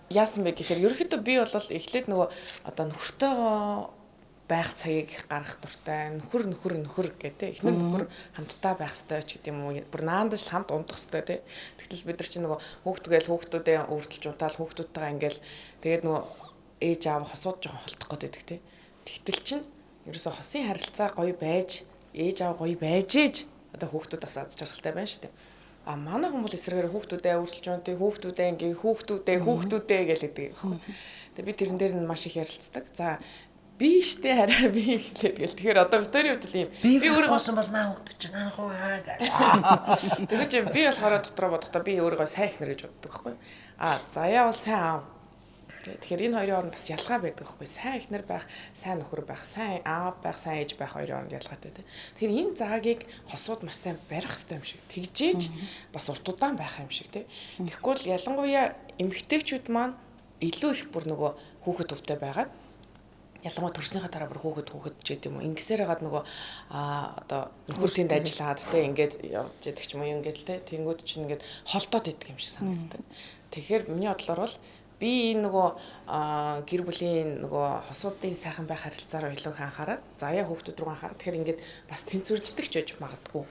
яасан бэ гэхээр ерөнхийдөө би бол эхлээд нөгөө одоо нөхөртөөгөө байх цагийг их гаргах дуртай нөхөр гэдэг эхнэр нөхөр хамтдаа байх ёстой ч гэдэг юм уу бүр наандаж хамт ундах ёстой тий. Тэгтэл бид нар чинь нөгөө хүүхдүүдээ өөртөлж унтаал хүүхдүүдтэйгээ ингээл тэгээд нөгөө ээж аав хосууд жоохон холдох гээд байдаг тий. Тэгтэл чинь ерөөсө хосын харилцаа гоё байж ээж аав гоё байж ээж одоо хүүхдүүд бас аз жаргалтай байна шүү дээ. А манай хүмүүс эсрэгээр хүүхдүүдээ өөртөлж унтыг хүүхдүүдээ ингээ хүүхдүүдээ гэж хэлдэг. Тэгээд би тэрэн дээр нь маш их ярилцдаг. За би штэ хараа би хэлээд гэл. Тэгэхээр одоо Викторийн хувьд л юм. Би өөрөө госон бол наа хөгдөж байгаа хөө. Тэгэж би болохоор дотроо бодохдоо би өөрийгөө сайн ихнэр гэж боддог байхгүй. А заяа бол сайн аав. Тэгэхээр энэ хоёрын хооронд бас ялгаа байдаг байхгүй. Сайн эхнэр байх, сайн нөхөр байх, сайн аав байх, сайн ээж байх хоёрын хооронд ялгаатай тийм. Тэгэхээр энэ цагийг хосууд маш сайн барих хэрэгтэй юм шиг. Тэгжээж бас урт удаан байх юм шиг тийм. Тэгэхгүй л ялангуяа эмэгтэйчүүд маань илүү их бүр нөгөө хүүхэд өвтэй байгаад ялангуяа төрснийхаа дараа бүр хүүхэд ч гэдэм юм. Ингэсээр хагаад нөгөө одоо нөхөр тэнд ажиллаад те ингээд явж яддаг ч юм уу ингээд л те. Тэнгүүд чинь ингээд холдоод идэх юм шиг санагддаг. Тэгэхээр миний бодлоор бол би энэ нөгөө гэр бүлийн нөгөө хосуудын сайхан байх харилцаараа илүү анхаарад заяа хүүхдүүд рүү анхаарад тэгэхээр ингээд бас тэнцвэрждэг ч байж магадгүй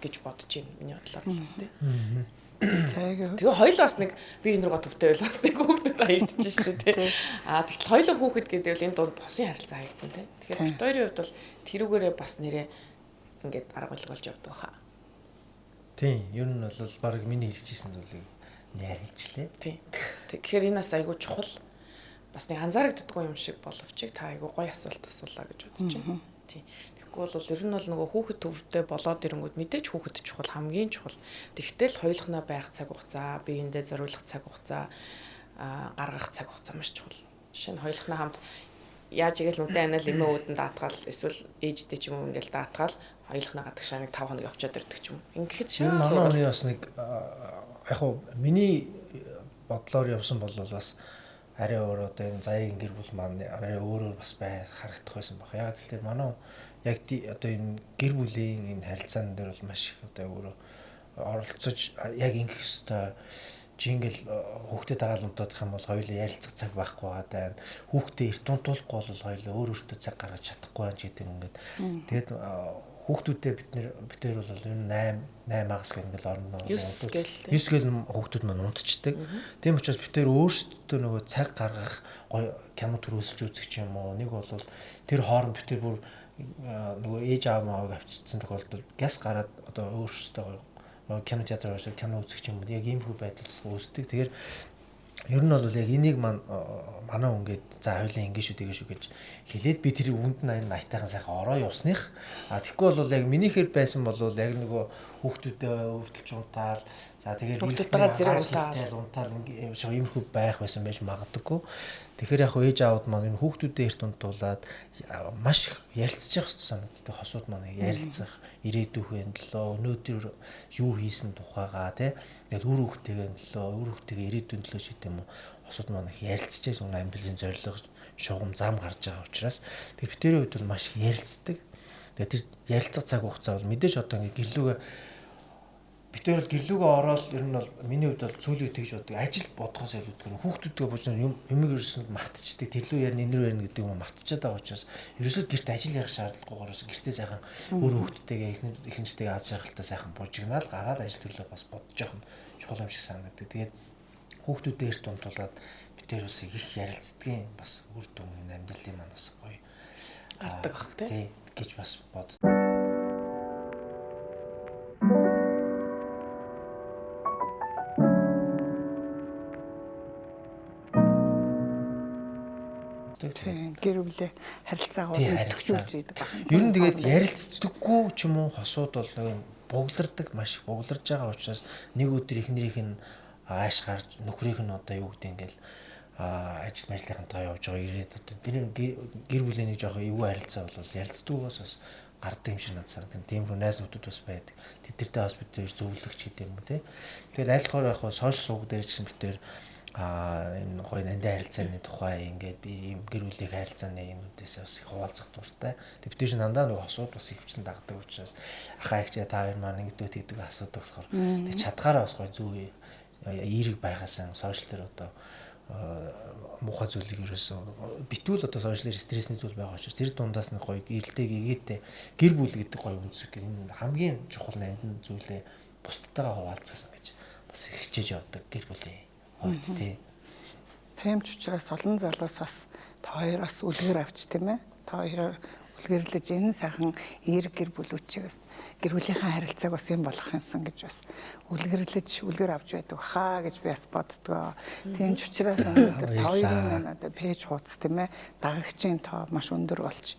гэж бодож байна миний бодлоор тийм. Тэгээ хоёул бас нэг би энэ руугаа төвтэй байл бас нэг хүүхдүүд хаягдчих шүү дээ тийм. Тэгтэл хоёул хүүхэд гэдэг нь энэ дунд хосын харилцаа хаягдсан тийм. Тэгэхээр бид хоёрын хувьд бол тэрүүгээрээ бас нэрээ ингээд арга барил болж явдаг хаа. Тийм, ер нь бол баг миний хэлчихсэн зүйлийг ярьжлээ. Тийм. Тэгэхээр энэ бас айгүй чухал. Бас нэг анзаарагддаггүй юм шиг боловч та айгүй гоё асуулт асуулаа гэж бодож байна. Тийм. Тэгэхгүй бол ер нь бол нөгөө хүүхэд төвдөө болоод ирэнгүүт мэдээж хүүхэд чухал хамгийн чухал. Тэгтэл хоёулахнаа байх цаг хугацаа, биеиндээ зориулах цаг хугацаа, гаргах цаг хугацаа маш чухал. Жишээ нь хоёулахнаа хамт яаж игээл нүдэн анал эмээ үүдэн даатгаал эсвэл ээжтэй ч юм уу ингээл даатгаал хоёулахнаа гадагшаа нэг 5 хоног явчаад ирдэг ч юм. Ингээд ер нь манай бас нэг яг хуу миний бодлоор явсан бол бас арай өөр одоо энэ заяагийн гэр бүл маань арай өөрөөр бас харагдах байсан баг. Яг тэгэхээр манай яг одоо энэ гэр бүлийн энэ харилцаан дээр бол маш их одоо өөрөө оролцож яг ингэх ёстой жингл хүүхдэд дагаал унтаадах юм бол хоёулаа ярилцах цаг байхгүй байгаа даа. Хүүхдээ эрт унтуулахгүй бол хоёулаа өөртөө цаг гаргаж чадахгүй байх гэдэг юм ингээд. Тэгээд хүүхдүүдээ бид нэр бол ер нь 8 агас гэх ингээл орно. 9 гэл хүүхдүүд маань унтчихдаг. Тийм учраас бид нэр өөрсдөө нөгөө цаг гаргах гоё кино төрүүлж үзэх юм уу. Нэг бол тэр хооронд бид нэр бүр нөгөө ээж аав мааг авчирсан тохиолдолд гяс гараад одоо өөрсдөө кино театраар кино үзэх юм уу. Яг ийм хүү байдал үүсдэг. Тэгэхээр ер нь бол яг энийг манай хүн гээд за хоёлын ингэ шүү тэгээ шүү гэж хэлээд би тэр үнд нь айтайхан сайхан ороо явсных. Тэгэхгүй бол яг минийхээр байсан бол яг нөгөө хүүхдүүдэд өөртөлж унтаал за тэгээд хүүхдүүдтэйгээ зэрэг унтаал иймэрхүү байх байсан байж магадгүй. Тэгэхээр яг ээж аауд маань энэ хүүхдүүдэд эрт унтуулад маш ярилцж явах хэрэгтэй санагддаг. Хосууд маань ярилцах ирээдүйн төлөө өнөөдөр юу хийсэн тухайгаа тэгээд үр хүүхдтэйгээ ирээдүйн төлөө ч гэдэм юм хосууд маань их ярилцж байгаа юм амьдралын зорилго шугам зам гарч байгаа учраас тэгээд битэрийн хувьд бол маш их ярилцдаг. Тэгээд тэр ярилцах цаг хугацаа бол мэдээж одоо ингээ гэрлүүгээ битэр бол гэрлүүгээ ороод ер нь бол миний хувьд бол зүйлүүд тэгж боддог. Ажил бодхоос илүүтэйгээр хүүхдүүдгээ бууж юмэг ерөөсөнд мартчихдаг. Тэрлүү ярина энэ рүү ярина гэдэг юм мартчихад байгаа учраас ерөөсөө гэрт ажил явах шаардлагагүйгээр гэртээ сайхан өөр хүүхдүүдтэйгээ эхнэртэйгээ аз жаргалтай сайхан буужигнаал гараад ажил төрлөө бас бодож явах нь чухал юм шиг санагддаг. Тэгээд хүүхдүүдээ эрт унтуулад битэр бас их ярилцдгийн бас үр дүн амьдралын маань бас гоё гардаг бах тий гэж бас бод. Гэр бүлийн харилцаагаа өргөжүүлж идэг байна. Ер нь тэгээд ярилцдаггүй ч юм уу хосууд бол нэг буглардаг маш их бугларж байгаа учраас нэг өдөр эхнэрийнх нь ааш гарч нөхрийнх нь одоо юу гэдэг ингээл ажил мэжлийнхэнтэй явж байгаа ирээд одоо гэр бүлийн нэг жоохон эвгүй харилцаа бол ярилцдаггүйгээс бас гардаг юм шиг надад санагдав. Тиймэрхүү найз нөхдөд бас байдаг. Тэдэртэй бас бид хоёр зөвлөгч гэдэг юм уу те. Тэгээд айлхоор яг сошиал сувг дээр ч гэсэн бид хоёр энэ гоё нандин харилцааны тухай ингээд би ийм гэр бүлийн харилцааны юмудаас бас их хуваалцах дуртай. Тэгээд бид чинь дандаа нэг хосууд бас ихвчлэн дагдаг учраас ахаа ихчээ та хоёр маань ингэдэгт гэдэг асуудаг болохоор тэгээд чадхаараа бас гоё зүг эерэг байгаасан сошиал дээр одоо муухай зүйлийг ерөөсөө битүүл одоо сошиалэр стрессний зүйл байгаа учраас тэр дундаас нэг гоё гэрэлтэй гэгээтэй гэр бүл гэдэг гоё үндэс гэх энэ хамгийн чухал нандин зүйлээ бусдтайгаа хуваалцсан гэж бас хичээж явдаг гэр бүлийн хувьд тий. Тийм ч учраас олон залуус бас та хоёроос үлгэр авч тийм ээ. Та хоёроо үлгэрлэж энэ сайхан эерэг гэр бүлүүчээс гэр бүлийнхаа харилцааг бас юм болох юмсан гэж бас үлгэр авч байдаг хаа гэж би бас боддгоо. Тийм ч учраас та хоёрын одоо пэйж хуудас тийм ээ дагагчийн тоо маш өндөр болж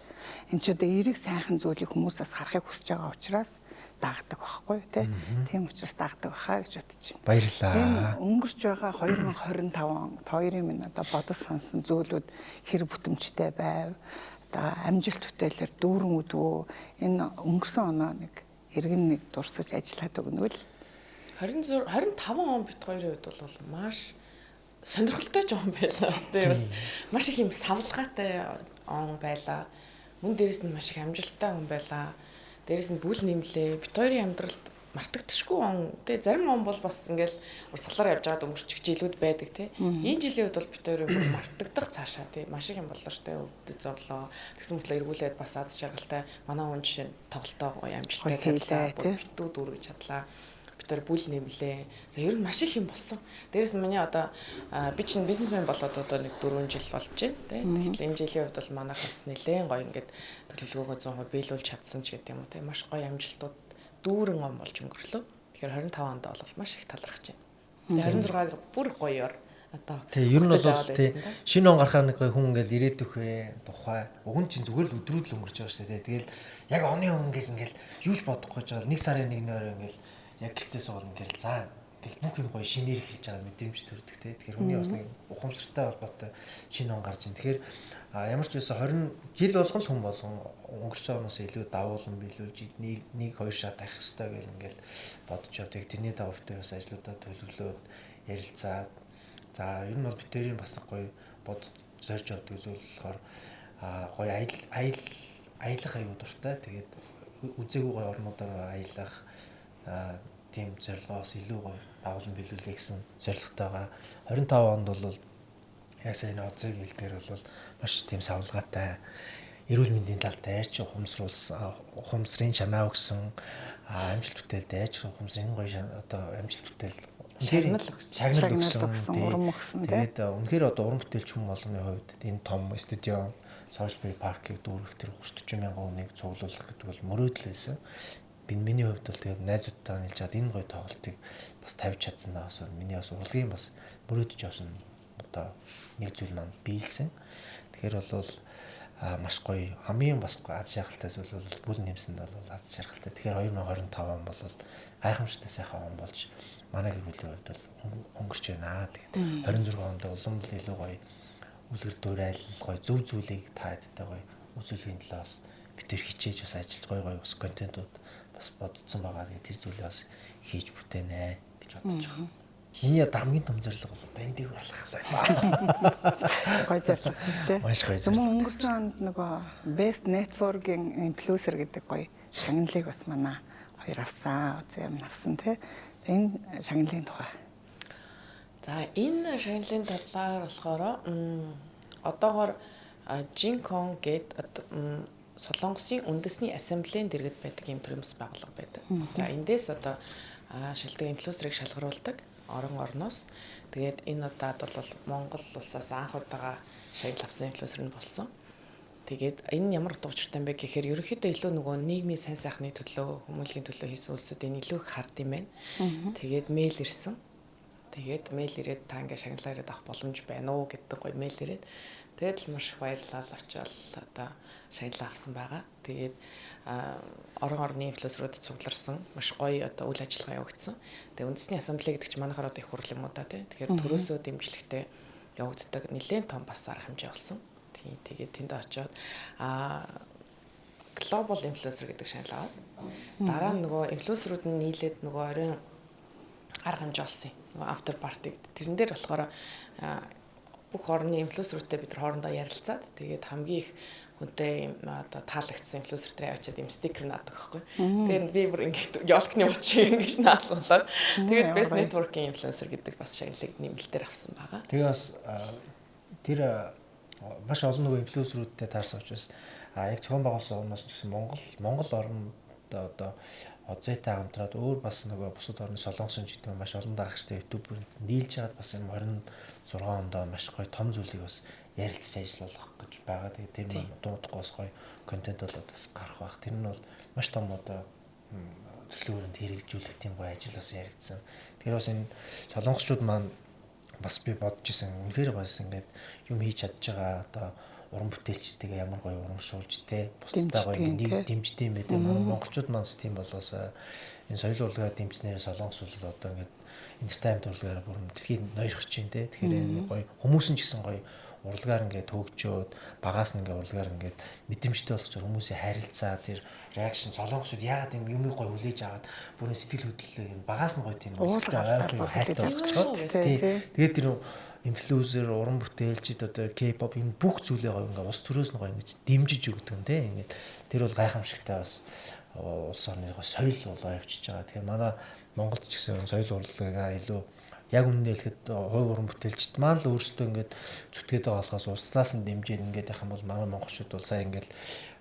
энэ ч одоо эерэг сайхан зүйлийг хүмүүс бас харахыг хүсэж байгаа учраас дагдаг байхгүй тий. Тийм учраас дагдаг баха гэж бодож байна. Баярлалаа. Энэ өнгөрч байгаа 2025 он хоёрын минь одоо бодож сонсон зүйлүүд хэр бүтэмжтэй байв. Одоо амжилт бүтээлээр дүүрэн үдвөө энэ өнгөрсөн оноо нэг иргэн нэг дурсаж ажиллаад өгнө л. 25 он бит хоёрын хувьд бол маш сонирхолтой ч он байлаа. Тэгээд маш их юм савлгаатай он байлаа. Мөн дээрэс нь маш их амжилттай он байлаа. Дээрэс нь бүл нэмлээ. Бит хоёрын амьдралд мартагдчихгүй он. Тэгээ зарим он бол бас ингээл урсгалаар явж байгаад өнгөрчих жилүүд байдаг тий. Энэ жилийн үед бол бит хоёрын мартагдах цаашаа тий. Маш их юм боллоо штэ. Өвдөж зовлоо. Тэгсэн мэтлээ эргүүлээд бас аз жаргалтай манай хүн жишээ тоглолтоо гоё амжилттай тавилаа. Битүү дүүргэж чадлаа. Битээр бүл нэмлээ. За ер нь маш их юм болсон. Дээрээс нь миний одоо би чинь бизнесмен болоод одоо нэг 4 жил болж байна тий. Тэгэхээр энэ жилийн хувьд бол манайх бас нэлээд гоё ингээд төлөвлөгөөгөө 100% биелүүлж чадсан ч гэдэг юм уу тий. Маш гоё амжилтууд дүүрэн он болж өнгөрлөө. Тэгэхээр 25 онд бол маш их талархаж байна. Тэгээ 26-ыг бүр гоёор одоо тий ер нь бол тий шинэ он гарахаар нэг хүн ингээд ирээдүйх вэ тухай. Уг нь чинь зүгээр л өдрүүд л өнгөрч байгаа шүү дээ. Тэгэл яг оны өмнө ингээл юуж бодохгүй жаал 1 сарын 1-ний орой ингээл яг гэртээ суулна гэл за ингээл бүх юм гоё шинээр эхэлж байгаа мэдрэмж төрдөг те. Тэгэхээр хүний бас нэг ухамсартай холбоотой шинэ он гарч ин. Тэгэхээр ямар ч байсан 20 жил болгон л хүн болгон өнгөрч байгааноос илүү давуулан биелүүлж нэг хоёр шат авах хэрэгтэй гэл ингээл бодож явдаг. Тэрний давуу тал бас ажлуудаа төлөвлөөд ярилцаад за ер нь бол битэрийн бас гоё бод зорж явдаг зүйл болохоор гоё аялах аюу дуртай. Тэгээд үзээгүй гоё орнуудаар аялах тийм зорилгоос илүү гоё дагуулan биелүүлэх гэсэн зорилготой байгаа. 25 онд бол яг сайн оцыг хэлдгээр бол маш тийм савлгаатай эрүүл мэндийн талд дайрч ухамсарын чанаа өгсөн амжилт бүтээл дайрч ухамсарын гоё одоо амжилт бүтээл шагнал өгсөн урам өгсөн тэгээд үнэхээр одоо уран бүтээлч хүн болгоны хувьд энэ том стадион Сорсбери паркийг дүүрэх тэр 30-40 мянган хүнийг цуглуулах гэдэг бол мөрөөдөл байсан. Миний хувьд бол тэгээд найзуудтай нийлж чад энэ гоё тоглолтыг бас тавьж чадсанаа бас миний бас урлагийн бас мөрөөдөж авсан одоо нэг зүйл маань биелсэн. Тэгэхээр бол маш гоё хамгийн бас аз жаргалтай зүйл бол бүл нэмсэнд бол аз жаргалтай. Тэгэхээр 2025 он бол гайхамшигтай сайхан он болж манай гэр бүлийн хувьд бол өнгөрч байна. Тэгээд 26 онд улам л илүү гоё үлгэр дуурайл гоё зөв зүйлийг таадтай гоё үзүүлэхийн талаас бид төр хичээж бас ажиллаж гоё бас контентууд бас бодсон байгаа. Тэгээд тэр зүйлээ бас хийж бүтээнэ гэж бодож байгаа. Миний одоо хамгийн том зорилго бол одоо энэ дээгүүр алхах байна. Гоё зорилго тийм. Маш гоё зорилго. Өнгөрсөн онд нөгөө Best Networking Influencer гэдэг гоё шагналыг бас манай хоёр авсан. Үзээ юм авсан тий. Энэ шагналын тухай. За энэ шагналын талаар болохоор одоогоор Jincon гэдэг Солонгосын үндэсний ассамблеийн дэргэд байдаг юм төрлийн бас байгууллага байдаг. За эндээс одоо шилдэг инфлюенсерыг шалгаруулдаг орон орноос. Тэгээд энэ удаад бол Монгол улсаас анх удаага шагнал авсан инфлюенсер нь болсон. Тэгээд энэ ямар утга учиртай юм бэ гэхээр ерөнхийдөө илүү нөгөө нийгмийн сайн сайхны төлөө, хүмүүнлэгийн төлөө хийсэн үйлсүүдийн илүү их хард юм байна. Тэгээд мэйл ирсэн. Тэгээд мэйл ирээд та ингээ шагналаа ирээд авах боломж байна уу гэдэг гоё мэйл ирээд тэгээд л маш их баярлал очиод одоо шагналаа авсан байгаа. Тэгээд орон орны инфлюенсерүүд цугларсан маш гоё одоо үйл ажиллагаа явагдсан. Тэгээд үндэсний ассамбле гэдэг чинь манайхаар одоо их хурл юм уу та тий. Тэгэхээр төрөөсөө дэмжлэгтэй явагддаг нэлээд том бас арга хэмжээ болсон. Тэгээд тэнд очиод global influencer гэдэг шагнал аваад дараа нь нөгөө инфлюенсерүүд нь нийлээд нөгөө оройн арга хэмжээ олсон. Нөгөө after party гэдэг. Тэрэн дээр болохоор бүх орны инфлюенсерүүдтэй бид хоорондоо ярилцаад тэгээд хамгийн их хүнтэй одоо таалагдсан инфлюенсертэй яваад юм стикер наадаг байхгүй. Тэгээд би бүр ингээд ёлкны учиг ингэж наалгалаад тэгээд best networking influencer гэдэг бас шагналыг нэмэлтээр авсан байгаа. Тэгээ бас тэр маш олон нөгөө инфлюенсерүүдтэй таарсан учраас яг зохион байгуулсан орноос гэсэн Монгол орнд одоо Озетай хамтраад өөр бас нөгөө бусад орны Солонгосын ч гэдэг маш олон дагагчтай ютуберт нийлж чад бас энэ 26 онд маш гоё том зүйлийг бас ярилцж ажиллах гэж байгаа. Тэгээд тэр нь дуудахгүй бас гоё контент болоод бас гарах байх. Тэр нь бол маш том одоо төслөөрөнд хэрэгжүүлэх тийм гоё ажил бас яригдсан. Тэгэхээр бас энэ солонгосчууд маань бас би бодож исэн үнэхээр бас ингээд юм хийж чадж байгаа одоо уран бүтээлчтэйгээ ямар гоё урамшуулж те бусдаа гоё нэг дэмждэг юм байдаг. Монголчууд маань тийм болоос энэ соёл урлагаа дэмжснээр Солонгос бол одоо ингээд entertainment урлагаараа бүр дэлхийд ноёрхож чинь те. Тэгэхээр энэ гоё хүмүүс нь ч гэсэн гоё урлагаар ингээд хөгжөөд багаас нь ингээд урлагаар ингээд мэдрэмжтэй болгож хүмүүсийн харилцаа тэр реакшн Солонгосууд яагаад юм юмыг гоё хүлээж аваад бүр сэтгэл хөдлөлөө юм багаас нь гоё тийм ойрхон хайртай болгочиход тэгээд тэр инфлюенсер уран бүтээлчид одоо K-pop энэ бүх зүйлээ гоё ингээд ус төрөөс нь гоё ингэж дэмжиж өгдөг юм те ингээд тэр бол гайхамшигтай бас улс орны соёл болоо явчихж байгаа. Тэгэхээр манай Монголд ч гэсэн соёл урлагаа илүү яг үнэндээ хэлэхэд хувь уран бүтээлчд маань л өөрсдөө ингээд зүтгээд байгаа болохоос улсаас нь дэмжиж ингээд явах юм бол манай монголчууд бол сая ингээд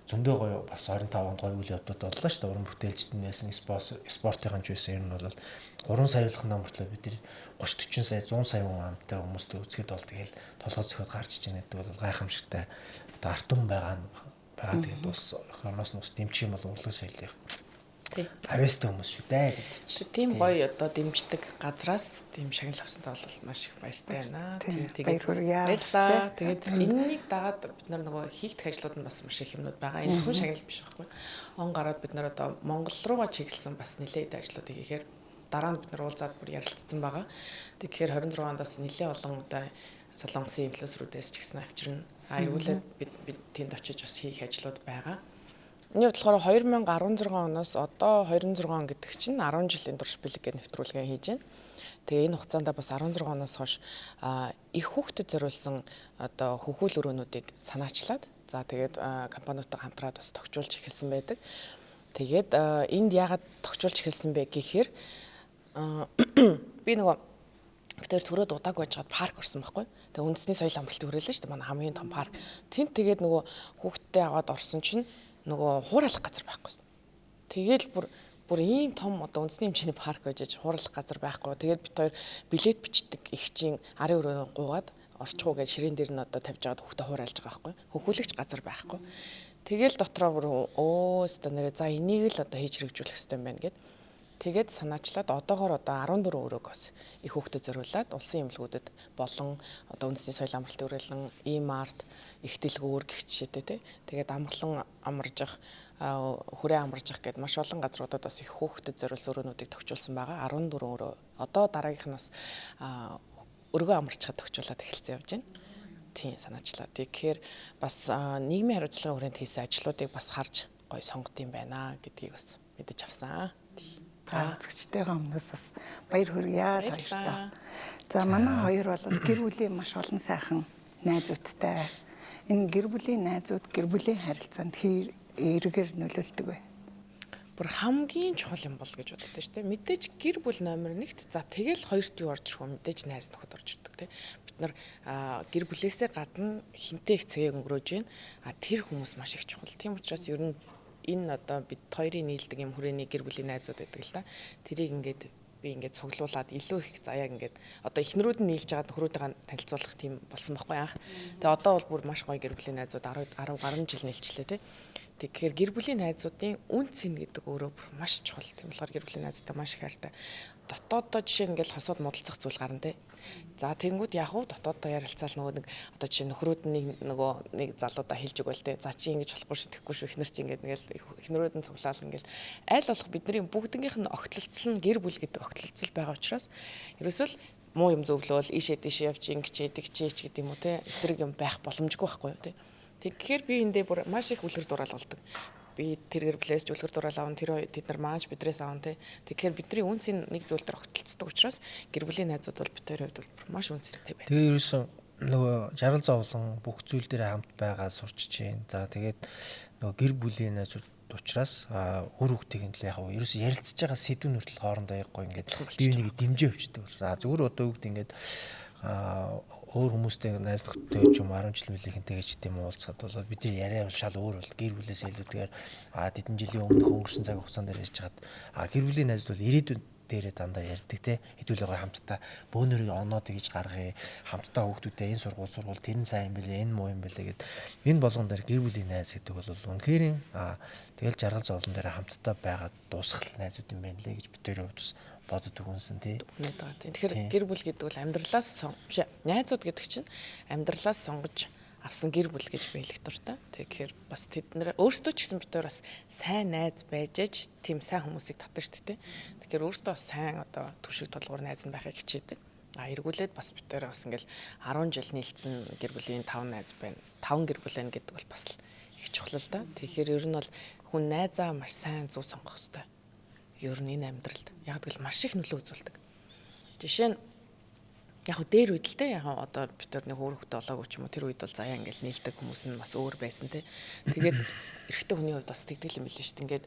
зөндөө гоё бас 25 онд гоё үйл явдлууд боллоо шүү дээ. Уран бүтээлчд нь байсан спортын ч байсан юм бол 3 саяулах намартлаа бид нар 30 40 сая 100 сая хүн амтай хүмүүстэй үзэхэд бол тэгэл толгой зөхөд гарч иж байгаа гэдэг бол гайхамшигтай. Одоо арт түмэн байгаа тэгээд бас орноос нь ус дэмжих юм бол урлаг соёлын авьяастай хүмүүс шүү дээ гэдэг чинь. Тийм гоё одоо дэмждэг газраас тийм шагнал авсантай бол маш их баяртай байна. Тэгээд баярлалаа. Тэгээд энэнийг дагаад бид нар нөгөө хийгдэх ажлууд нь бас маш их юмнууд байгаа. Энэ зөвхөн шагнал биш байхгүй. Он гараад бид нар одоо Монгол руугаа чиглэсэн бас нэлээд ажлуудыг хийхээр дараа нь бид нар уулзаад бүр ярилцсан байгаа. Тэгэхээр 26 оноос нэлээд олон одоо Солонгосын инфлюенсерүүдээс ч гэсэн авчирна. Эргүүлээд бид тэнд очиж бас хийх ажлууд байгаа. Миний бодлохоор 2016 оноос одоо 26 он гэдэг чинь 10 жилийн турш бэлэг гэж нэвтрүүлгээ хийж байна. Тэгээ энэ хугацаанд бас 16 оноос хойш их хүүхдэд зориулсан одоо хөхүүл өрөөнүүдийг санаачлаад за тэгээд компаниудтай хамтраад бас тохижуулж эхэлсэн байдаг. Тэгээд энд яагаад тохижуулж эхэлсэн бэ гэхээр би нөгөө тэр төрөөд удаагүй байжгаад парк орсон байхгүй. Тэгээ үндэсний соёл амралтын хүрээлэн шүү дээ. Манай хамгийн том парк. Тэнд тэгээд нөгөө хүүхдтэй аваад орсон чинь нөгөө хуурайлах газар байхгүй. Тэгээл бүр ийм том одоо үндэсний хэмжээний парк байж хуурайлах газар байхгүй. Тэгээд бид хоёр билет бичдэг ихчийн арын өрөөнөө гуугаад орчихоо гэж ширээн дээр нь одоо тавьж аваад хүүхдээ хуурайлж байгаа байхгүй. Хөхүүлэгч газар байхгүй. Тэгээл дотроо бүр өөстө нэрээ за энийг л одоо хийж хэрэгжүүлэх хэрэгтэй юм байна гэд. Тэгээд санаачлаад одоогоор одоо 14 өрөөг бас их хүүхдэд зориулаад улсын эмнэлгүүдэд болон одоо үндэсний соёл амралтын хүрээлэн E-Mart их дэлгүүр гэх жишээтэй тий. Тэгээд амглан амаржих хүрээ амаржих гэд маш олон газруудад бас их хүүхдэд зориулсан өрөөнүүдийг тохижуулсан байгаа. 14 өрөө. Одоо дараагийнхнаас өргөө амарчихад тохижуулаад эхэлсэн явж байна. Тийм санаачлаа. Тэгэхээр бас нийгмийн хариуцлагын хүрээнд хийсэн ажлуудыг бас харж гоё сонгод юм байна гэдгийг бас мэдэж авсан. Үзэгчтэйгээ өмнөөс бас баяр хүргье баярлалаа. За манай хоёр бол гэр бүлийн маш олон сайхан найзуудтай. Энэ гэр бүлийн найзууд гэр бүлийн харилцаанд эргээр нөлөөлдөг бай. Бүр хамгийн чухал юм бол гэж боддог шүү дээ. Мэдээж гэр бүл номер 1-т за тэгэл хоёрт юу орж ирэх вэ? Мэдээж найз нөхөд орж ирдэг тий. Бид нар гэр бүлээсээ гадна хинтээ их цагийг өнгөрөөж байна. Тэр хүмүүс маш их чухал. Тийм учраас ер нь энэ одоо бид хоёрын нийлдэг юм хүрээний гэр бүлийн найзууд байдаг л да. Тэрийг ингээд би ингээд цуглуулад илүү их заяаг ингээд одоо эхнэрүүд нь нийлж байгаа нөхрүүдээ танилцуулах тийм болсон байхгүй анх. Тэгээ одоо бол бүр маш гоё гэр бүлийн найзууд 10 гаруй жил нийлчлээ тий. Тэгэхээр гэр бүлийн найзуудын үн цэн гэдэг өөрөө маш чухал. Тийм болохоор гэр бүлийн найзуудтай маш их хайртай. Дотооддоо жишээ ингээл хосууд муудалцах зүйл гарна тий. За тэнгууд яг уу дотооддоо ярилцаал нөгөө нэг одоо чи нөхрүүд нэг залуудаа хэлж өгвөл тий. За чи ингэж болохгүй шүү тэхгүй шүү эхнэр чи ингээд нэгэл эхнэрүүд нь цуглаал ингээл аль болох бидний бүгднгийнх нь огтлцол нь гэр бүл гэдэг огтлцол байгаа учраас ерөөсөө л муу юм зөвлөөл ийшээ тийшээ явж ингэж идэгчээч гэдэг юм уу тий. Эсрэг юм байх боломжгүй байхгүй юу тий. Тэгэхээр би эндээ бүр маш их үлгэр дураал болдог. Би тэр гэр бүлээс үлгэр дураал аавн тэр тэд нар мааж бидрээс аавн тий. Тэгэхээр бидний үнцийн нэг зүйл дээр огтлцдог учраас гэр бүлийн найзууд бол бид хоёрын хувьд бол маш үнцэнтэй байна. Тэгээ ерөөсөн нөгөө жаргал зовлон бүх зүйл дээр хамт байгаа сурчиж байна. За тэгээд нөгөө гэр бүлийн найзууд учраас үр хөвгтийн л яг ерөөсөн ярилцж байгаа сэдвүүн хүртэл хоорондоо яг гоё ингээд бие биенийг дэмжиж өвчдөг. Зүгээр одоо үгд ингээд өөр хүмүүстэй найз нөхдөд ч юм 10 жил мөлийнхэнтэй гэж тийм уулзахад бол бидний яриа шал өөр бол гэр бүлээс илүүтэйгээр хэдэн жилийн өмнөх өнгөрсөн цаг хугацаанд ярьж хаад гэр бүлийн найзууд бол ирээдүйн дээрээ дандаа ярьдаг те хэдүүлээ хамтдаа бөөнөрийн оноод гэж гаргая хамтдаа хүүхдүүдээ энэ сургууль тэр нь сайн юм бэлээ энэ муу юм бэлээ гэд энэ болгон дээр гэр бүлийн найз гэдэг бол үнэхээр тэгэл жаргал зовлон дээр хамтдаа байгаад дуусгал найзууд юм байна лээ гэж бид хоёр хувьд боддог үнсэн тий. Тэгэхээр гэр бүл гэдэг бол амьдралаас биш найзууд гэдэг чинь амьдралаас сонгож авсан гэр бүл гэж би хэлэх дуртай. Тэгэхээр бас тэд нэр өөрсдөө ч гэсэн бид нар бас сайн найз байж аж тийм сайн хүмүүсийг татна шүү дээ. Тэгэхээр өөрсдөө бас сайн одоо түшиг толгуур найз нь байхыг хичээдэг. Эргүүлээд бас бид нар бас ингээл 10 жил нийлсэн гэр бүлийн 5 найз байна. 5 гэр бүл байна гэдэг бол бас их чухал л да. Тэгэхээр ер нь бол хүн найзаа маш сайн зүү сонгох хэрэгтэй. Ер нь энэ амьдралд яг л маш их нөлөө үзүүлдэг. Жишээ нь яг дээр үед л те яг одоо бид нар нэг хөөрхөд олоогүй ч юм уу тэр үед бол заяа ингээл нийлдэг хүмүүс нь бас өөр байсан те. Тэгээд эрэгтэй хүний хувьд бас тэгдэг юм билээ шүү дээ. Ингээд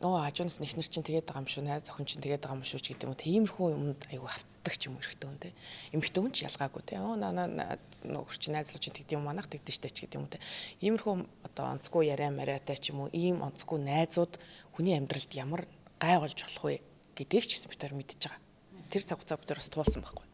хажуунаас нэхнэр чинь тэгээд байгаа юм шүү, найз охин чинь тэгээд байгаа юм шүү ч гэдэг юм. Тиймэрхүү юмд айгүй автдаг ч юм эрэгтэй хүн те. Эмэгтэй хүн ч ялгаагүй те. Нөхөр чинь найзлуу чинь тэгдэм юм манах тэгдэж штэ ч гэдэг юм те. Иймэрхүү одоо онцгүй яриа мариатай ч юм уу ийм онцгүй найзууд хүний амьдралд ямар гай болж болох вэ гэдгийг ч гэсэн бид нар мэдчихэж байгаа. Тэр цаг хугацаа бид нар бас туулсан байхгүй.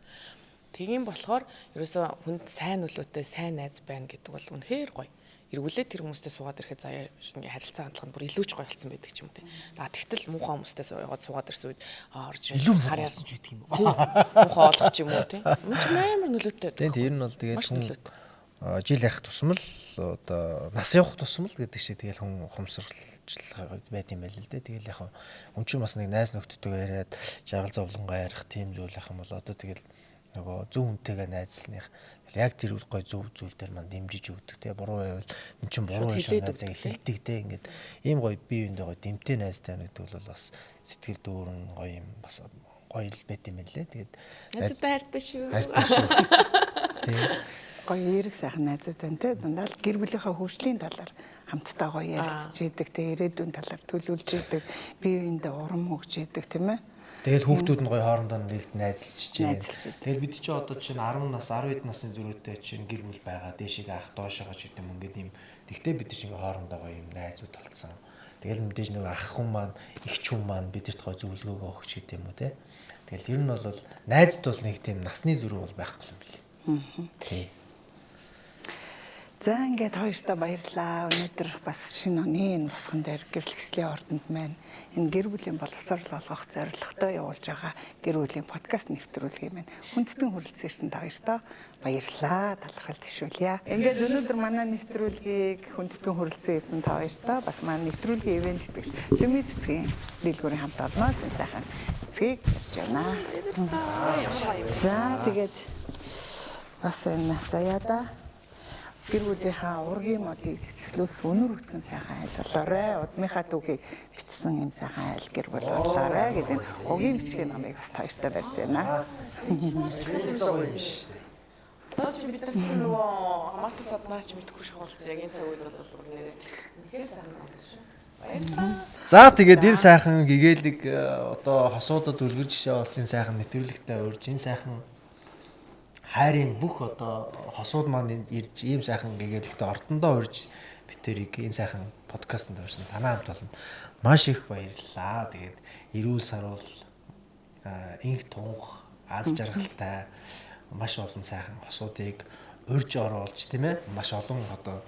Тийм болохоор ерөөсөө хүнд сайн нөлөөтэй сайн найз байна гэдэг бол үнэхээр гоё. Эргүүлээд тэр хүмүүстэй суугаад ирэхэд заяа ингээ харилцаа хандлага нь бүр илүү ч гоё болсон байдаг ч юм те. Тэгтэл муухай хүмүүстэй суугаад ирсэн үед орж илүү хараа олж байдаг юм. Муухай олох ч юм уу те. Мөн ч амар нөлөөтэй. Тийм тэр нь бол тэгээд хүн жил явах тусмал одоо нас явах тусмал гэдэг шиг тэгэл хүн ухамсарлж байт юм байл л дээ. Тэгэл яг хүн чинь бас нэг найз нөхдөдөө яриад жаргал зовлонгоо ярих тийм зүйл ах юм бол одоо тэгэл нөгөө зөв үнтэйгээ найзлах яг тэр гой зөв зүйл дээр манд дэмжиж өгдөг те буруу байвал эн чинь буруу шүү найзаа хэлдэг те ингээд ийм гой бие биендээ гой дэмтэй найзтай гэдэг бол бас сэтгэл дүүрэн гоё юм бас гоё л байт юм лээ. Тэгээд найзтай хайртай шүү. Хайртай шүү. Тий. Гоё эрэг сайхан найзууд байна те. Дандаа л гэр бүлийнхаа хөгжлийн талаар хамтдаа гоё ярилцж идэг те. Ирээдүйн талаар төлөвлөж идэг, бие биендээ урам өгч идэг тийм ээ. Тэгэл хүүхдүүд нь гоё хоорондоо нэгт найзалж чинь. Тэгэл бид чи одоо чинь 10 нас 11 насны зүрхтэй чинь гэр бүл байгаа. Дээшээ ах доошоо ч гэдэг юм ингээд юм. Тэгтээ бид чинь ингээ хоорондоо гоё юм найзууд толцсон. Тэгэл мэдээж нөгөө ах хүн маань, их ч хүн маань бидэрт гоё зөвлөгөөгөө өгч гэдэг юм уу те. Тэгэл ер нь бол найзд бол нэг тийм насны зүрх бол байхгүй юм билээ. Тий. За ингээд хоёртоо баярлаа. Өнөөдөр бас шинэ оны энэ босгон дээр гэрэл хэслийн ордонд маань энэ гэр бүлийн боловсрол олгох зорилготой явуулж байгаа гэр бүлийн подкаст нэвтрүүлгийг маань хүндэтгэн хүрэлцэн ирсэн та хоёртоо баярлаа. Талархал төвшүүлье. Ингээд өнөөдөр манай нэвтрүүлгийг хүндэтгэн хүрэлцэн ирсэн та хоёртоо бас манай нэвтрүүлгийн ивент итгэж Лүмис цэгийн дэлгүүрийн хамт олноос энэ сайхан цэгийг ярьж байна. За тэгээд бас энэ заяада гэр бүлийнхаа ургийн модыг цэцгэлүүлс өнөр хөтгөн сайхан айлуулаарай. Удмынхаа түүхийг бичсэн юм сайхан айл гэр бүл болоорой гэдэг угийн бичгийн намыг бас тааштай барьж байна. Тооч бид нар ч нөгөө хамаатан саднаач мэдгүй шахуулсан яг энэ цаг үед бол үнэхээр сайхан байна шүү. Баярлалаа. За тэгээд энэ сайхан гэгээлэг одоо хосуудад үлгэр жишээ болсон сайхан нэвтрүүлэгтээ урьж энэ сайхан хайрын бүх одоо хосууд маань ирж ийм сайхан гэгээлэгтээ ортондоо урьж битэрийг энэ сайхан подкастт орсон танаа хамт олонд маш их баярлалаа. Тэгээд эрүүл саруул инх тунх аз жаргалтай маш олон сайхан хосуудыг урьж оруулж тийм ээ маш олон одоо